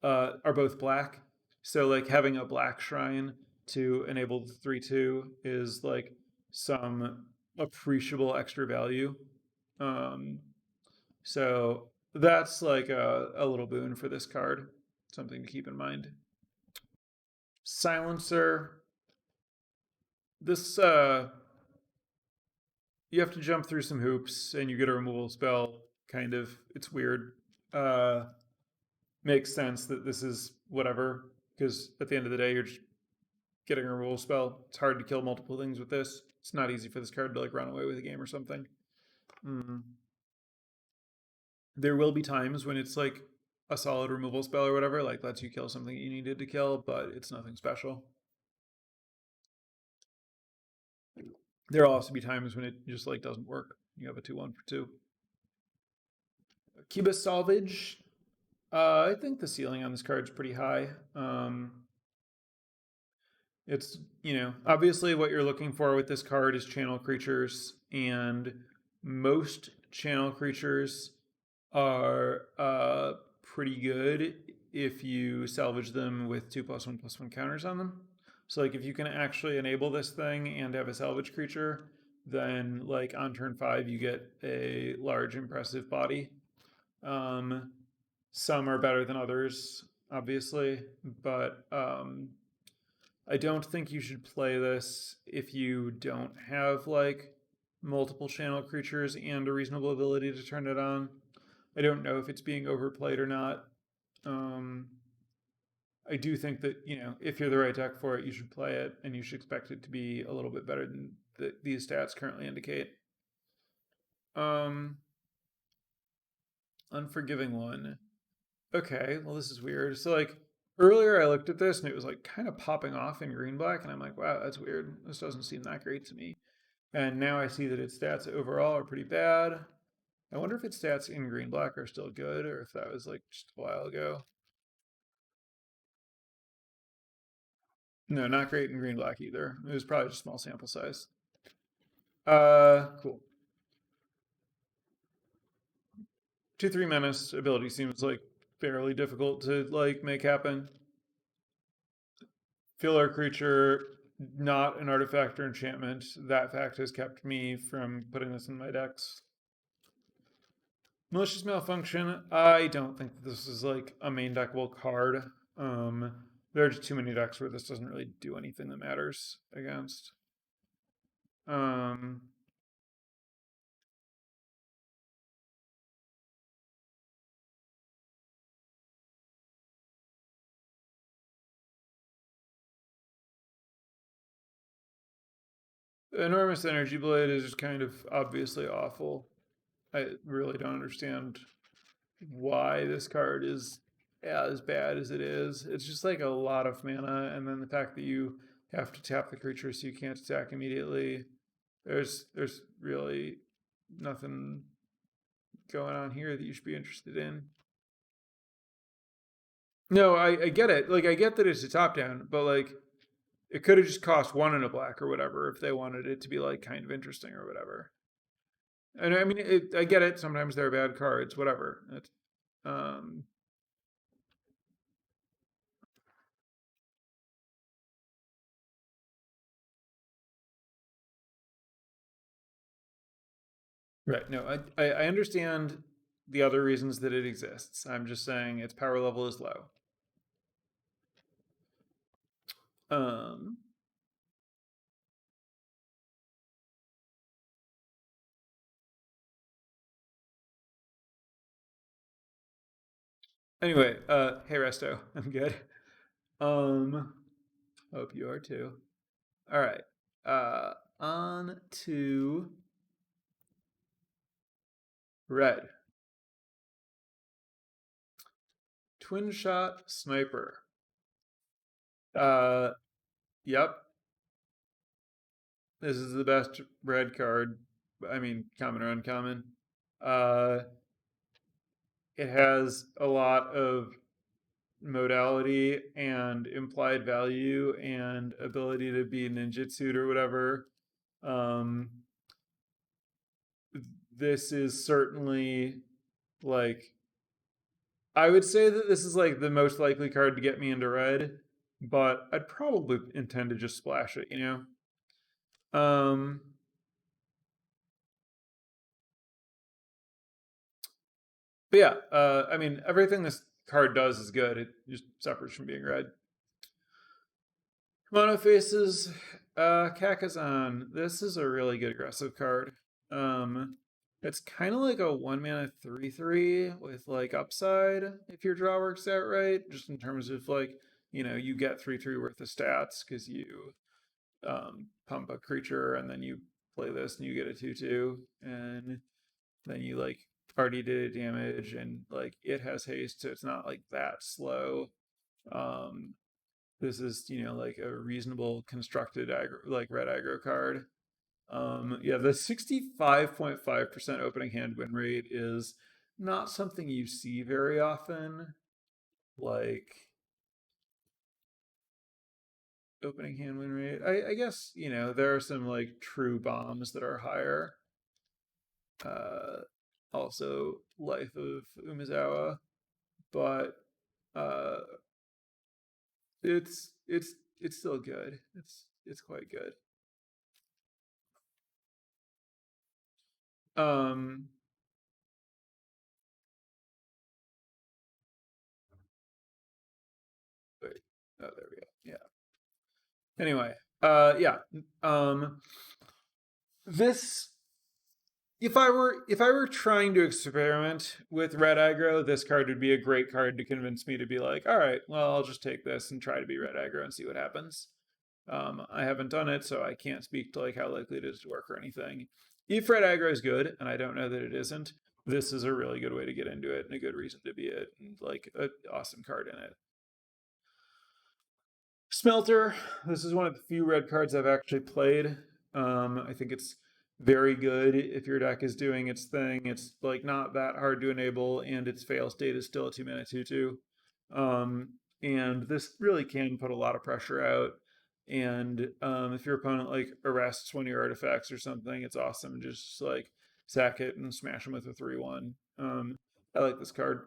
are both black. So like having a black shrine to enable the 3/2 is like some appreciable extra value. Um, so that's like a little boon for this card. Something to keep in mind. Silencer. This you have to jump through some hoops and you get a removal spell. Kind of, it's weird. Makes sense that this is whatever, because at the end of the day, you're just getting a removal spell. It's hard to kill multiple things with this. It's not easy for this card to like run away with a game or something. There will be times when it's like a solid removal spell or whatever, like lets you kill something you needed to kill, but it's nothing special. There'll also be times when it just like doesn't work. You have a 2/1 for 2. Cuba Salvage. I think the ceiling on this card is pretty high. It's, obviously what you're looking for with this card is channel creatures, and most channel creatures are pretty good if you salvage them with 2+1/+1 counters on them. So like if you can actually enable this thing and have a salvage creature, then like on turn 5 you get a large impressive body. Some are better than others, obviously, but I don't think you should play this if you don't have like multiple channel creatures and a reasonable ability to turn it on. I don't know if it's being overplayed or not. I do think that, if you're the right deck for it, you should play it, and you should expect it to be a little bit better than these stats currently indicate. Unforgiving One. Okay, well, this is weird. So, like, earlier I looked at this and it was like kind of popping off in green black, and I'm like, wow, that's weird. This doesn't seem that great to me. And now I see that its stats overall are pretty bad. I wonder if its stats in green black are still good, or if that was like just a while ago. No, not great in green black either. It was probably just small sample size. Cool. 2/3 menace ability seems like fairly difficult to like make happen. Filler creature, not an artifact or enchantment. That fact has kept me from putting this in my decks. Malicious Malfunction. I don't think this is like a main deckable card. There are just too many decks where this doesn't really do anything that matters against. Enormous Energy Blade is just kind of obviously awful. I really don't understand why this card is as bad as it is. It's just like a lot of mana, and then the fact that you have to tap the creature so you can't attack immediately. There's really nothing going on here that you should be interested in. No, I get it. Like, I get that it's a top down, but like, it could have just cost one in a black or whatever if they wanted it to be like kind of interesting or whatever. And I mean, I get it. Sometimes they're bad cards, whatever. Um, right. No, I understand the other reasons that it exists. I'm just saying its power level is low. Um, anyway, hey Resto, I'm good. Um, hope you are too. All right. On to red. Twin shot sniper. Uh, yep. This is the best red card. I mean, common or uncommon. Uh, it has a lot of modality and implied value and ability to be ninjutsu or whatever. Um, this is certainly like I would say that this is like the most likely card to get me into red, but I'd probably intend to just splash it, you know? But yeah, I mean, everything this card does is good. It just suffers from being red. Monofaces, Kakazan. This is a really good aggressive card. Um, it's kind of like a 1 mana 3/3 with like upside if your draw works out right, just in terms of like, you get 3/3 worth of stats because you pump a creature and then you play this and you get a 2/2 and then you like already did damage and like it has haste, so it's not like that slow. Um, this is like a reasonable constructed aggro, like red aggro card. Yeah, the 65.5% opening hand win rate is not something you see very often. Like opening hand win rate. I guess, there are some like true bombs that are higher. Uh, also Life of Umezawa, but uh, it's still good. It's quite good. Um, wait, oh, there we go. Yeah. Anyway, yeah. Um, this if I were trying to experiment with red aggro, this card would be a great card to convince me to be like, all right, well, I'll just take this and try to be red aggro and see what happens. I haven't done it, so I can't speak to like how likely it is to work or anything. If red aggro is good, and I don't know that it isn't, this is a really good way to get into it and a good reason to be it, and like an awesome card in it. Smelter. This is one of the few red cards I've actually played. I think it's very good if your deck is doing its thing. It's like not that hard to enable, and its fail state is still a 2 mana 2/2. And this really can put a lot of pressure out. And if your opponent like arrests one of your artifacts or something, it's awesome. Just like sack it and smash them with a 3/1. I like this card.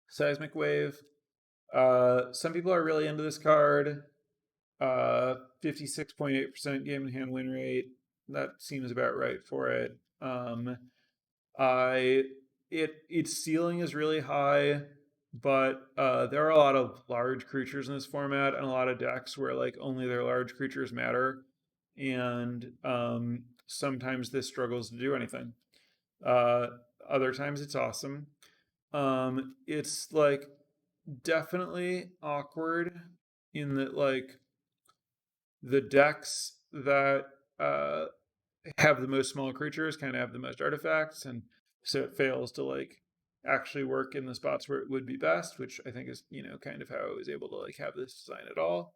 Seismic Wave. Some people are really into this card. 56.8% game in hand win rate. That seems about right for it. I its ceiling is really high, but there are a lot of large creatures in this format and a lot of decks where like only their large creatures matter, and sometimes this struggles to do anything. Uh, Other times it's awesome. It's like definitely awkward in that like the decks that have the most small creatures kind of have the most artifacts, and so it fails to like actually work in the spots where it would be best, which I think is kind of how I was able to like have this design at all.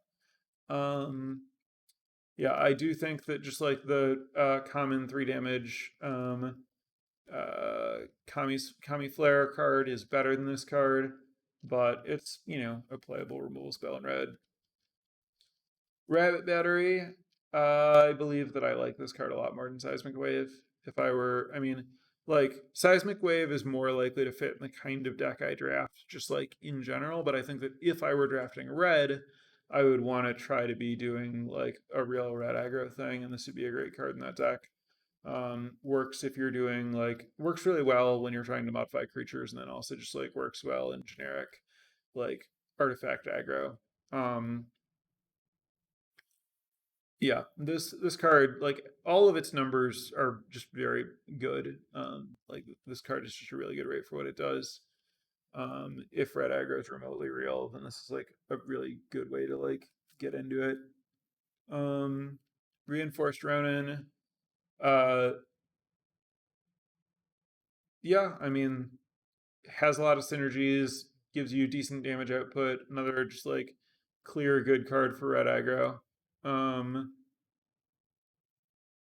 Um, yeah, I do think that just like the common 3 damage Kami Flare card is better than this card. but it's, a playable removal spell in red. Rabbit Battery. I believe that I like this card a lot more than Seismic Wave. If I were, I mean, like, Seismic Wave is more likely to fit in the kind of deck I draft, just like in general. But I think that if I were drafting red, I would want to try to be doing like a real red aggro thing, and this would be a great card in that deck. Works if you're doing like, works really well when you're trying to modify creatures, and then also just like works well in generic like artifact aggro. Um, yeah, this card, like all of its numbers are just very good. Like this card is just a really good rate for what it does. If red aggro is remotely real, then this is like a really good way to like get into it. Um, Reinforced Ronin. Uh, yeah, I mean, has a lot of synergies, gives you decent damage output. Another just like clear good card for red aggro. Um,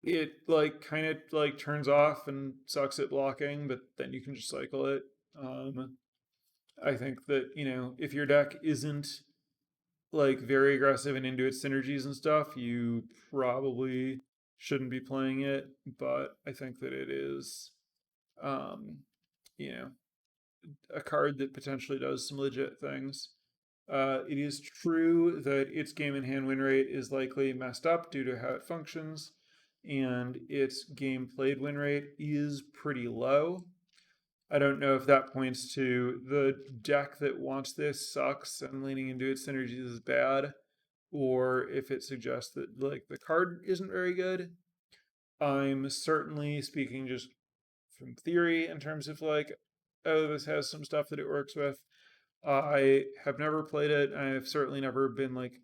it like kind of like turns off and sucks at blocking, but then you can just cycle it. Um, I think that if your deck isn't like very aggressive and into its synergies and stuff, you probably shouldn't be playing it. But I think that it is, um, you know, a card that potentially does some legit things. It is true that its game in hand win rate is likely messed up due to how it functions, and its game played win rate is pretty low. I don't know if that points to the deck that wants this sucks and leaning into its synergies is bad, or if it suggests that like the card isn't very good. I'm certainly speaking just from theory in terms of like, oh, this has some stuff that it works with. I have never played it. I've certainly never been like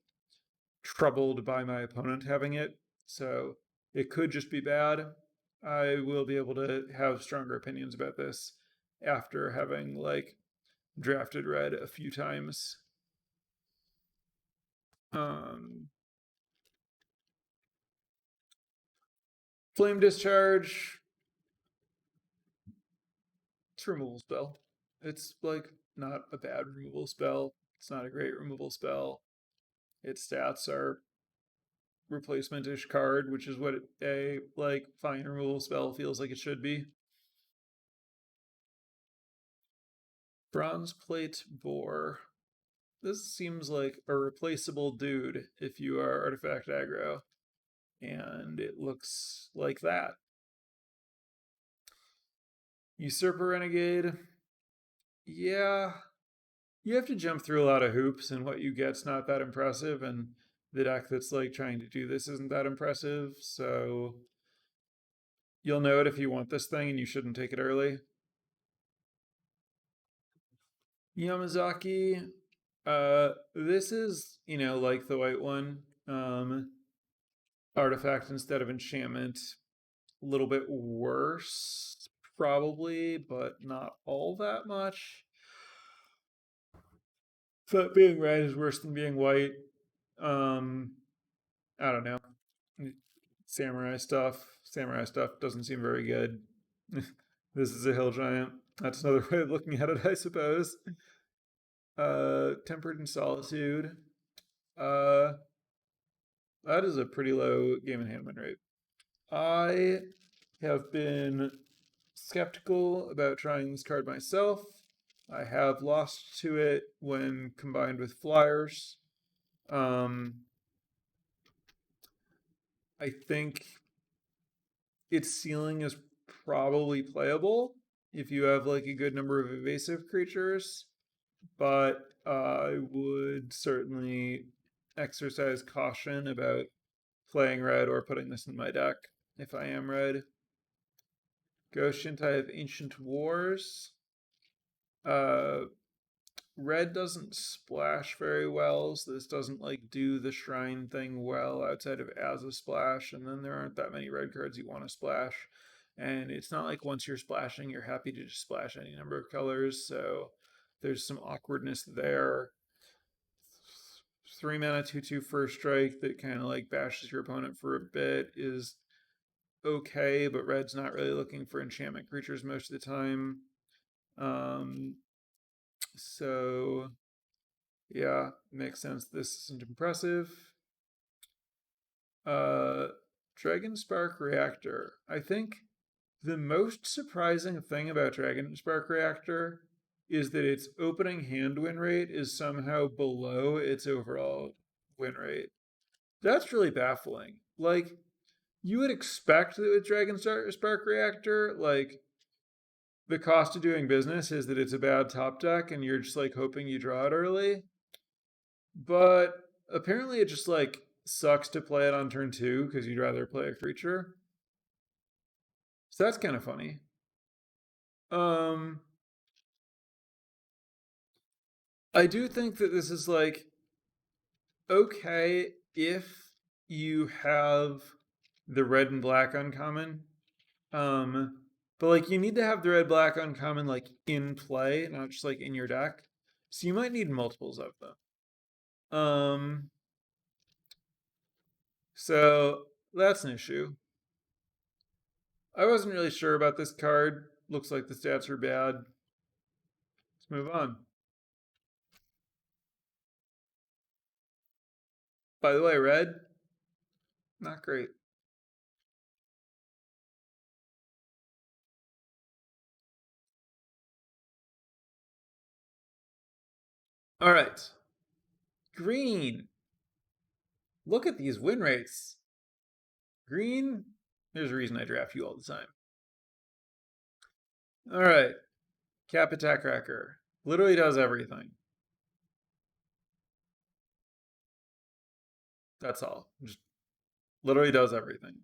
troubled by my opponent having it. So it could just be bad. I will be able to have stronger opinions about this after having like drafted red a few times. Um, Flame Discharge. It's a removal spell. It's like not a bad removal spell. It's not a great removal spell. Its stats are replacement-ish card, which is what a like fine removal spell feels like it should be. Bronze Plate Boar. This seems like a replaceable dude if you are artifact aggro, and it looks like that. Usurper Renegade. Yeah, you have to jump through a lot of hoops, and what you get's not that impressive, and the deck that's like trying to do this isn't that impressive, so you'll know it if you want this thing, and you shouldn't take it early. Yamazaki, this is, like the white one. Artifact instead of enchantment. A little bit worse, probably, but not all that much. But being red is worse than being white. Um, I don't know. Samurai stuff. Samurai stuff doesn't seem very good. This is a hill giant. That's another way of looking at it, I suppose. Tempered in Solitude. Uh, that is a pretty low game in hand win rate. I have been skeptical about trying this card myself. I have lost to it when combined with flyers. I think its ceiling is probably playable if you have like a good number of evasive creatures, but I would certainly exercise caution about playing red or putting this in my deck if I am red. Ghost Shintai of Ancient Wars. Uh, Red doesn't splash very well, so this doesn't like do the shrine thing well outside of as a splash, and then there aren't that many red cards you want to splash. And it's not like once you're splashing, you're happy to just splash any number of colors, so there's some awkwardness there. 3 mana 2/2 first strike that kind of like bashes your opponent for a bit is okay, but red's not really looking for enchantment creatures most of the time. Um, So yeah, makes sense. This isn't impressive. Uh, Dragon Spark Reactor. I think the most surprising thing about Dragon Spark Reactor is that its opening hand win rate is somehow below its overall win rate. That's really baffling. Like, you would expect that with Dragon Spark Reactor, like, the cost of doing business is that it's a bad top deck and you're just like hoping you draw it early. But apparently it just like sucks to play it on turn 2 because you'd rather play a creature. So that's kind of funny. Um I do think that this is like okay if you have the red and black uncommon. Um but like you need to have the red black uncommon like in play, not just like in your deck. So you might need multiples of them. So that's an issue. I wasn't really sure about this card. Looks like the stats are bad. Let's move on. By the way, red, not great. All right. Green. Look at these win rates. Green, there's a reason I draft you all the time. All right. Cap Attack Wrecker. Literally does everything. That's all. Just literally does everything.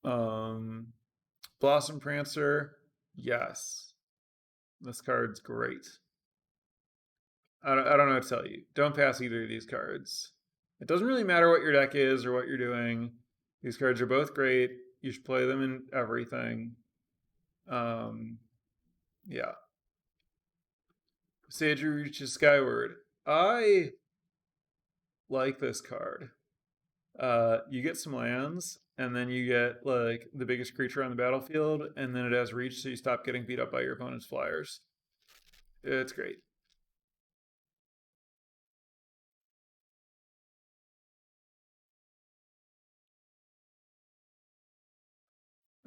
Um, Blossom Prancer. Yes. This card's great. I don't know what to tell you. Don't pass either of these cards. It doesn't really matter what your deck is or what you're doing. These cards are both great. You should play them in everything. Um, yeah. Sage reaches skyward. I like this card. You get some lands, and then you get like the biggest creature on the battlefield, and then it has reach, so you stop getting beat up by your opponent's flyers. It's great.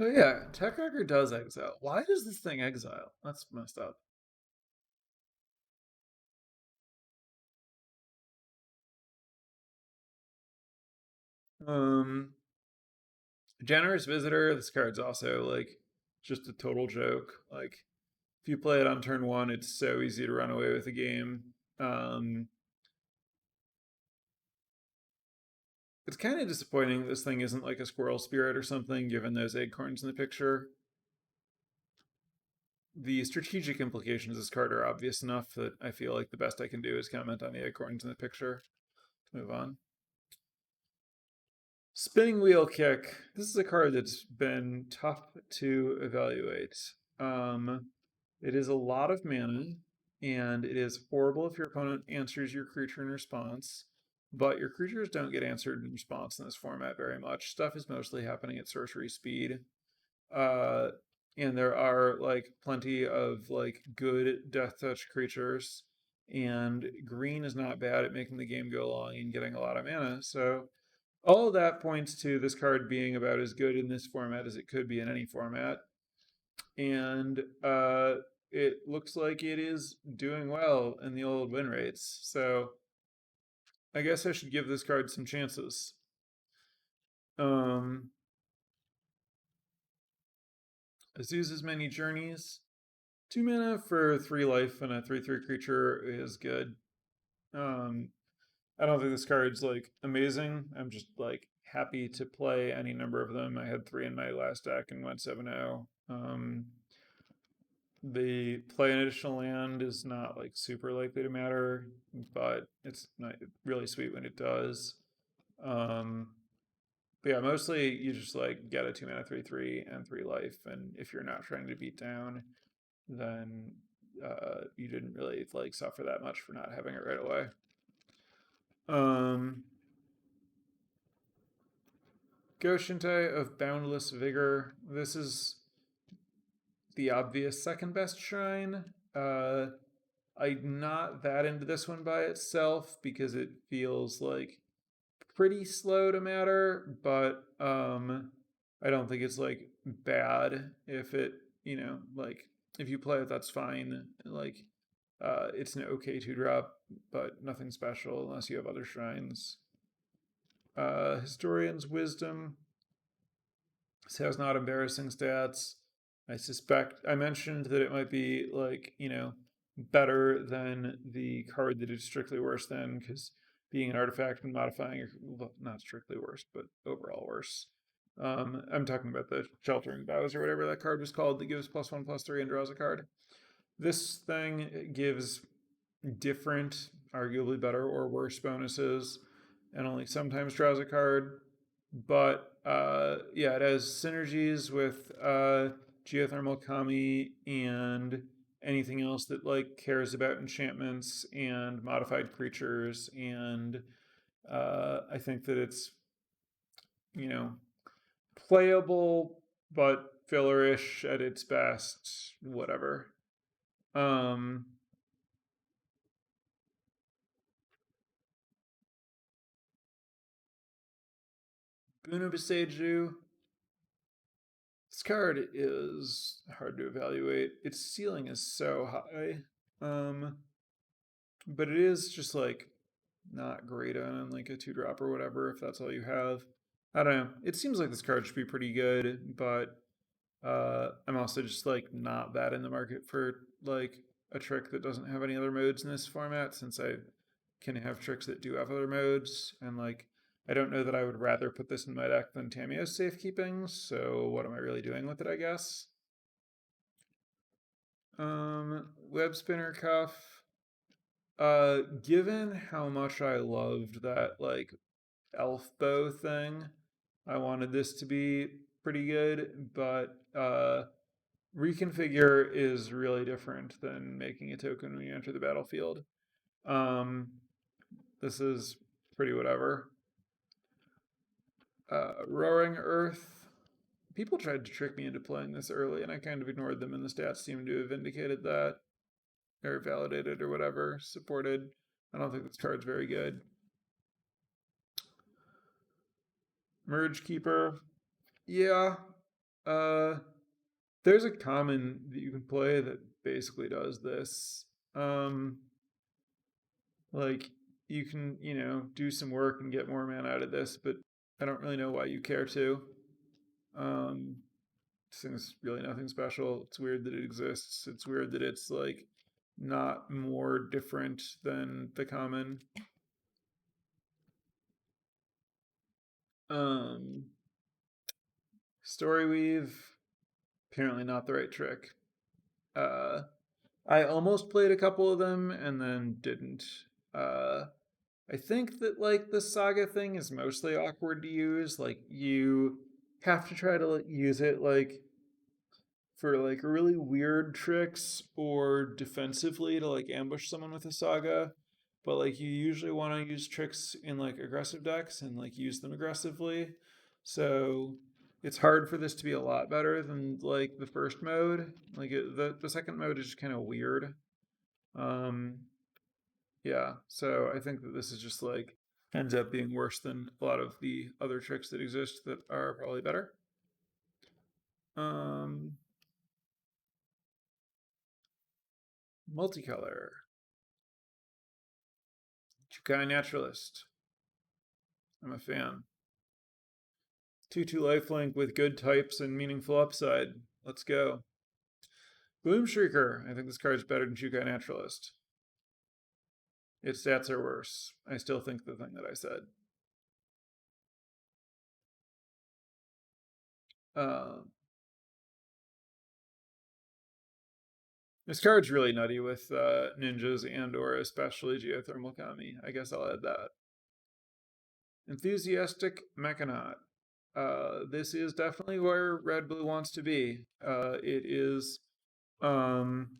Oh yeah, Tech Wrecker does exile. Why does this thing exile? That's messed up. Um, Generous Visitor. This card's also like just a total joke. Like if you play it on turn 1, it's so easy to run away with the game. Um, it's kind of disappointing this thing isn't like a Squirrel Spirit or something, given those acorns in the picture. The strategic implications of this card are obvious enough that I feel like the best I can do is comment on the acorns in the picture. Let's move on. Spinning Wheel Kick. This is a card that's been tough to evaluate. It is a lot of mana, and it is horrible if your opponent answers your creature in response, but your creatures don't get answered in response in this format very much. Stuff is mostly happening at sorcery speed. Uh, and there are like plenty of like good death touch creatures, and green is not bad at making the game go long and getting a lot of mana. So all of that points to this card being about as good in this format as it could be in any format. And it looks like it is doing well in the old win rates. So I guess I should give this card some chances. Um, Azusa's Many Journeys. 2 mana for 3 life and a 3/3 creature is good. Um, I don't think this card's like amazing. I'm just like happy to play any number of them. I had 3 in my last deck and went 7-0. The play an additional land is not like super likely to matter, but it's not really sweet when it does. Um, but yeah, mostly you just like get a 2 mana 3/3 and 3 life, and if you're not trying to beat down, then you didn't really like suffer that much for not having it right away. Um, Go Shintai of Boundless Vigor. This is the obvious second best shrine. I'm not that into this one by itself because it feels like pretty slow to matter, but I don't think it's like bad if it, like if you play it, that's fine. Like it's an okay 2-drop, but nothing special unless you have other shrines. Historian's Wisdom. This has not embarrassing stats. I suspect I mentioned that it might be like, better than the card that is strictly worse than, because being an artifact and modifying, well, not strictly worse, but overall worse. I'm talking about the Sheltering Vows or whatever that card was called that gives +1/+3 and draws a card. This thing gives different, arguably better or worse bonuses, and only sometimes draws a card. But yeah, it has synergies with Geothermal Kami and anything else that like cares about enchantments and modified creatures, and I think that it's you know playable but fillerish at its best. Whatever. Um, Bunubaseju. This card is hard to evaluate. Its ceiling is so high. Um, but it is just like not great on like a 2-drop or whatever if that's all you have. I don't know. It seems like this card should be pretty good, but I'm also just like not that in the market for like a trick that doesn't have any other modes in this format, since I can have tricks that do have other modes, and like I don't know that I would rather put this in my deck than Tamiyo's Safekeeping, so what am I really doing with it, I guess? Web Spinner Cuff. Given how much I loved that like elf bow thing, I wanted this to be pretty good, but reconfigure is really different than making a token when you enter the battlefield. This is pretty whatever. Roaring Earth. People tried to trick me into playing this early, and I kind of ignored them, and the stats seem to have indicated that, or validated, or whatever, supported. I don't think this card's very good. Merge Keeper. Yeah. Uh, there's a common that you can play that basically does this. Like, you can, do some work and get more mana out of this, but I don't really know why you care to. This thing's really nothing special. It's weird that it exists. It's weird that it's like not more different than the common. Um, Storyweave, apparently not the right trick. I almost played a couple of them and then didn't. Uh, I think that like the saga thing is mostly awkward to use. Like you have to try to like, use it like for like really weird tricks or defensively to like ambush someone with a saga. But like you usually want to use tricks in like aggressive decks and like use them aggressively. So it's hard for this to be a lot better than like the first mode. Like the second mode is just kind of weird. Um yeah, so I think that this is just like ends up being worse than a lot of the other tricks that exist that are probably better. Um Multicolor. Chukai Naturalist. I'm a fan. 2/2 lifelink with good types and meaningful upside. Let's go. Gloom Shrieker. I think this card's better than Chukai Naturalist. Its stats are worse. I still think the thing that I said. This card's really nutty with ninjas and or especially Geothermal Kami. I guess I'll add that. Enthusiastic Mechanaut. This is definitely where Red Blue wants to be. Um,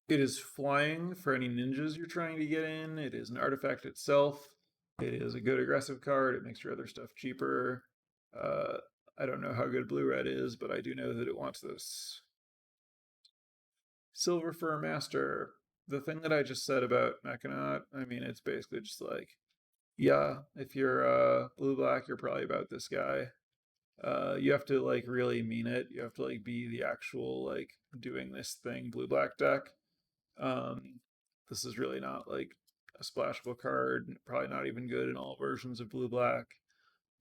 it is flying for any ninjas you're trying to get in. It is an artifact itself. It is a good aggressive card. It makes your other stuff cheaper. I don't know how good blue red is, but I do know that it wants this. Silver Fur Master. The thing that I just said about Mechanaut, I mean, it's basically just like, yeah, if you're blue black, you're probably about this guy. You have to like really mean it. You have to like be the actual like doing this thing blue black deck. Um, this is really not like a splashable card. Probably not even good in all versions of blue black.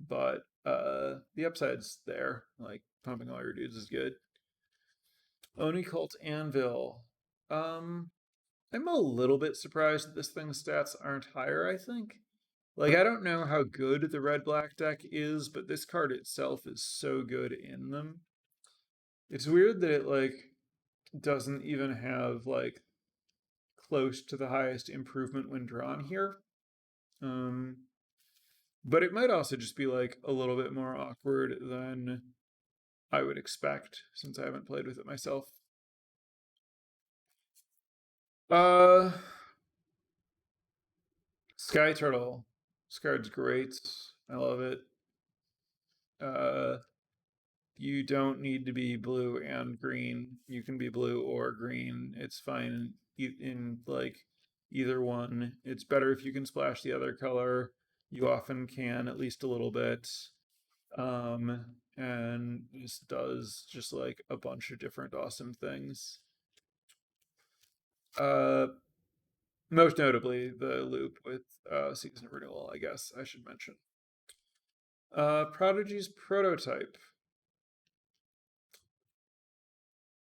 But the upside's there. Like pumping all your dudes is good. Oni Cult Anvil. Um, I'm a little bit surprised that this thing's stats aren't higher, I think. Like, I don't know how good the red black deck is, but this card itself is so good in them. It's weird that it, like, doesn't even have, like, close to the highest improvement when drawn here. But it might also just be, like, a little bit more awkward than I would expect, since I haven't played with it myself. Uh, Sky Turtle. This card's great. I love it. You don't need to be blue and green. You can be blue or green. It's fine in like either one. It's better if you can splash the other color. You often can, at least a little bit. And this does just like a bunch of different awesome things. Uh, Most notably the loop with season renewal, I guess I should mention. Prodigy's Prototype.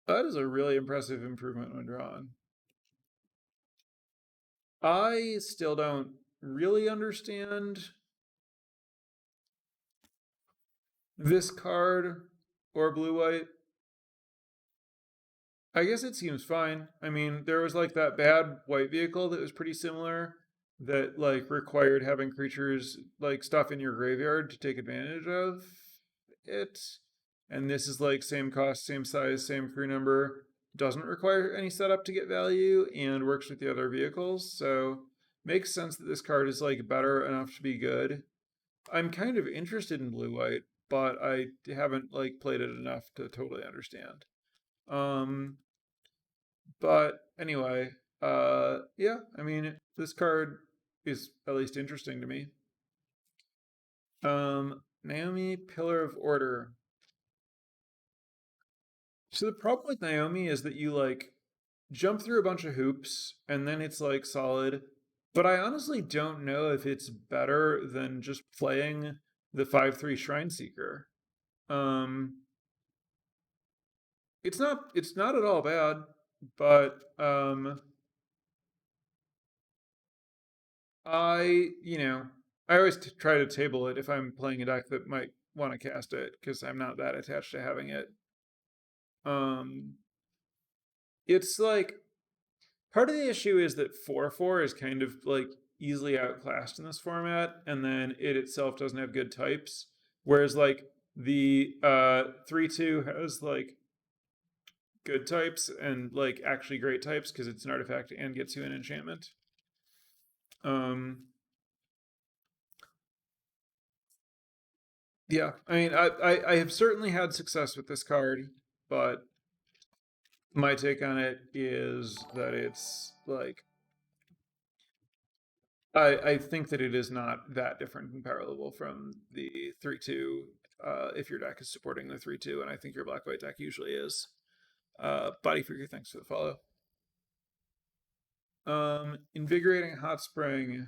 That is a really impressive improvement when drawn. I still don't really understand this card or blue white. I guess it seems fine. I mean, there was like that bad white vehicle that was pretty similar that like required having creatures like stuff in your graveyard to take advantage of it. And this is like same cost, same size, same crew number, doesn't require any setup to get value and works with the other vehicles. So makes sense that this card is like better enough to be good. I'm kind of interested in blue white, but I haven't like played it enough to totally understand. Um, but anyway, yeah, I mean, this card is at least interesting to me. Naomi, Pillar of Order. So the problem with Naomi is that you like jump through a bunch of hoops and then it's like solid. But I honestly don't know if it's better than just playing the 5/3 Shrine Seeker. Um, it's not at all bad, but I always try to table it if I'm playing a deck that might want to cast it because I'm not that attached to having it. Um, it's like part of the issue is that 4/4 is kind of like easily outclassed in this format, and then it itself doesn't have good types. Whereas like the 3/2 has like good types and like actually great types because it's an artifact and gets you an enchantment. Um, yeah, I mean, I have certainly had success with this card, but my take on it is that it's like I think that it is not that different in power level from the 3/2. If your deck is supporting the 3/2, and I think your black white deck usually is. Body Figure, thanks for the follow. Invigorating Hot Spring.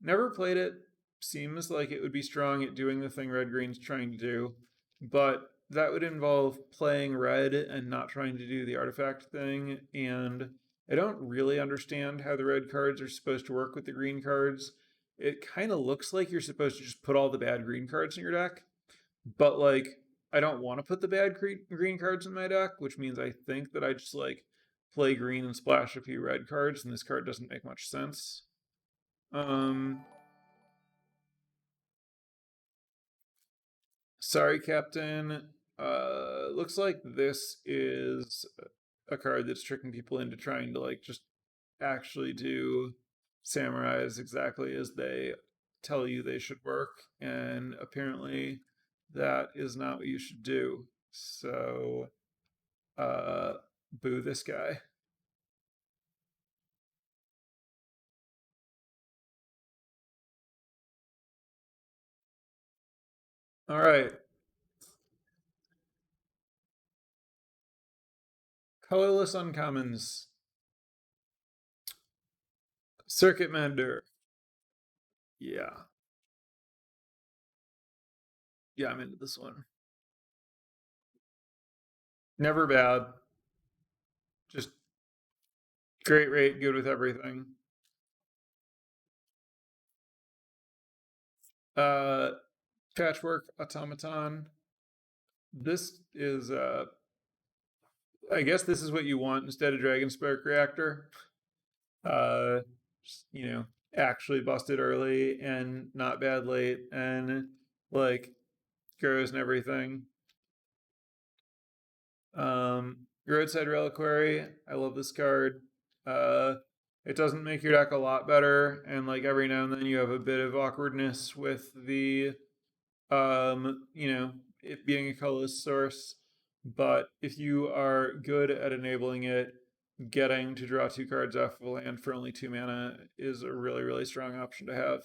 Never played it. Seems like it would be strong at doing the thing red green's trying to do, but that would involve playing red and not trying to do the artifact thing. And I don't really understand how the red cards are supposed to work with the green cards. It kind of looks like you're supposed to just put all the bad green cards in your deck, but like I don't want to put the bad green cards in my deck, which means I think that I just like play green and splash a few red cards, and this card doesn't make much sense. Um, Sorry, Captain. Looks like this is a card that's tricking people into trying to like just actually do samurais exactly as they tell you they should work, and apparently that is not what you should do. So, uh, boo this guy. All right. Colorless uncommons. Circuit Mender. Yeah. Yeah, I'm into this one. Never bad. Just great rate, good with everything. Uh Patchwork Automaton. This is I guess this is what you want instead of Dragon Spark Reactor. Uh just, actually busted early and not bad late and like grows and everything. Roadside Reliquary. I love this card. Uh, it doesn't make your deck a lot better, and like every now and then you have a bit of awkwardness with the, it being a colorless source. But if you are good at enabling it, getting to draw 2 cards off of a land for only 2 mana is a really, really strong option to have.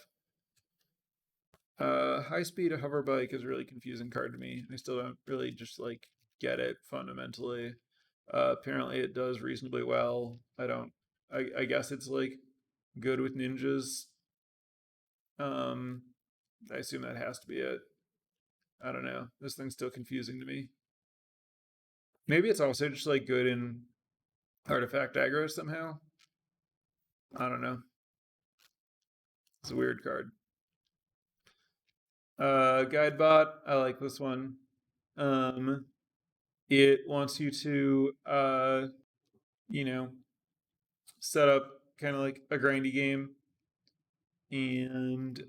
High speed hover bike is a really confusing card to me. I still don't really just like get it fundamentally. Apparently it does reasonably well. I guess it's like good with ninjas. Um, I assume that has to be it. I don't know. This thing's still confusing to me. Maybe it's also just like good in artifact aggro somehow. I don't know. It's a weird card. Guidebot, I like this one. It wants you to you know, set up kind of like a grindy game. And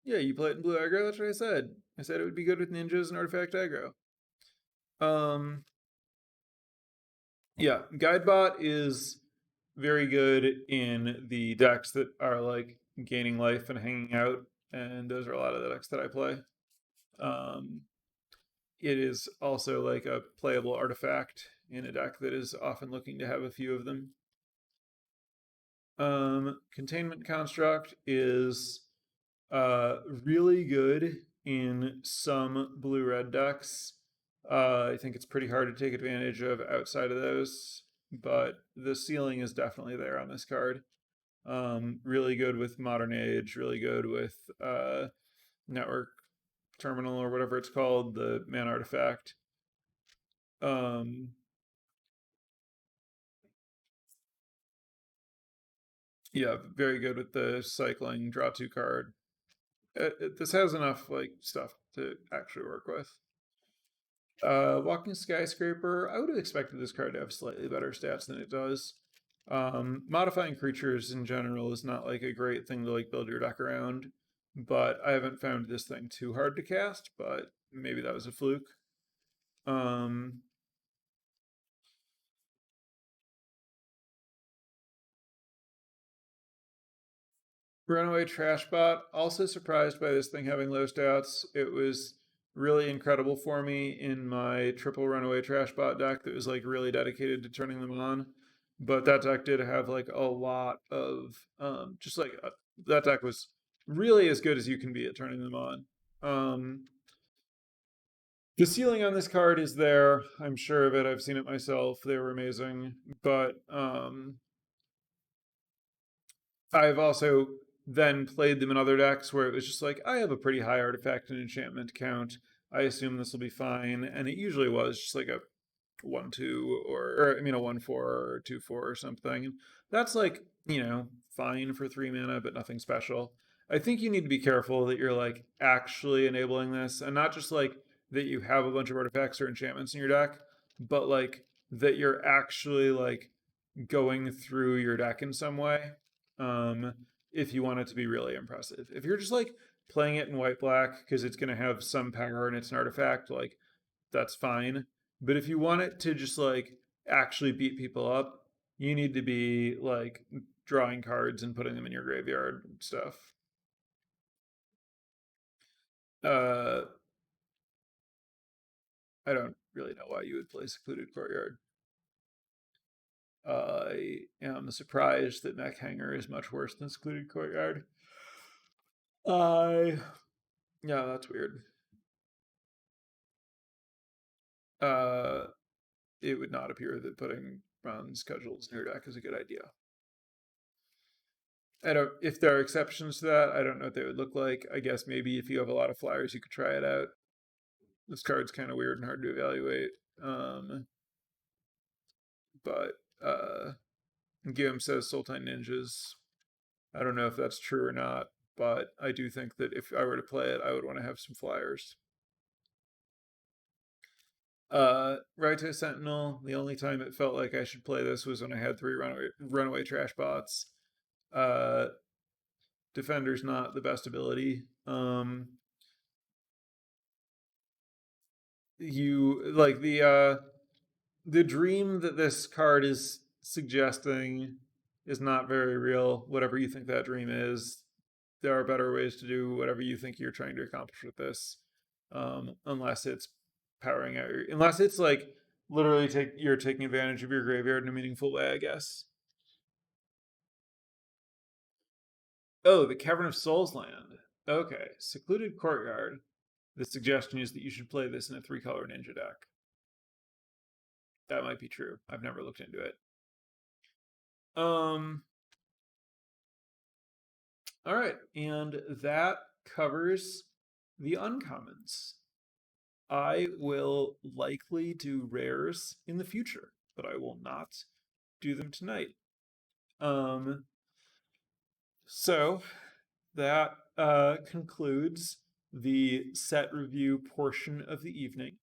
yeah, you play it in blue aggro. That's what I said. I said it would be good with ninjas and artifact aggro. Yeah, Guidebot is very good in the decks that are like gaining life and hanging out, and those are a lot of the decks that I play. Um, it is also like a playable artifact in a deck that is often looking to have a few of them. Containment Construct is really good in some blue red decks. I think it's pretty hard to take advantage of outside of those, but the ceiling is definitely there on this card. Really good with Modern Age, really good with Network Terminal or whatever it's called, the man artifact. Um, yeah, very good with the cycling draw 2 card. This has enough like stuff to actually work with. Walking Skyscraper, I would have expected this card to have slightly better stats than it does. Modifying creatures in general is not like a great thing to like build your deck around, but I haven't found this thing too hard to cast, but maybe that was a fluke. Um, Runaway Trashbot, also surprised by this thing having low stats. It was really incredible for me in my triple Runaway Trashbot deck that was like really dedicated to turning them on. But that deck did have like a lot of just like that deck was really as good as you can be at turning them on. The ceiling on this card is there. I'm sure of it. I've seen it myself. They were amazing. But I've also then played them in other decks where it was just like, I have a pretty high artifact and enchantment count. I assume this will be fine. And it usually was just like a 1/2 or I mean a 1/4 or 2/4 or something. That's like, fine for 3 mana, but nothing special. I think you need to be careful that you're like actually enabling this and not just like that you have a bunch of artifacts or enchantments in your deck, but like that you're actually like going through your deck in some way. Um, if you want it to be really impressive. If you're just like playing it in white black because it's going to have some power and it's an artifact, like that's fine. But if you want it to just like actually beat people up, you need to be like drawing cards and putting them in your graveyard and stuff. Uh, I don't really know why you would play Secluded Courtyard. I am surprised that Mech Hanger is much worse than Secluded Courtyard. Yeah, that's weird. It would not appear that putting bronze cudgels in your deck is a good idea. I don't. If there are exceptions to that, I don't know what they would look like. I guess maybe if you have a lot of flyers, you could try it out. This card's kind of weird and hard to evaluate. But Guillaume says Sultan Ninjas. I don't know if that's true or not, but I do think that if I were to play it, I would want to have some flyers. Raito Sentinel. The only time it felt like I should play this was when I had 3 runaway trash bots. Defender's not the best ability. You like the dream that this card is suggesting is not very real. Whatever you think that dream is, there are better ways to do whatever you think you're trying to accomplish with this. Unless it's powering out unless it's like literally you're taking advantage of your graveyard in a meaningful way, I guess. Oh, the Cavern of Souls land. Okay, Secluded Courtyard. The suggestion is that you should play this in a 3-color ninja deck. That might be true. I've never looked into it. All right, and that covers the uncommons. I will likely do rares in the future, but I will not do them tonight. So that concludes the set review portion of the evening.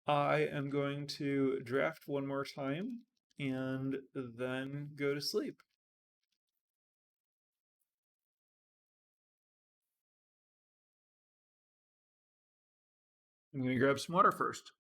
I am going to draft one more time and then go to sleep. I'm going to grab some water first.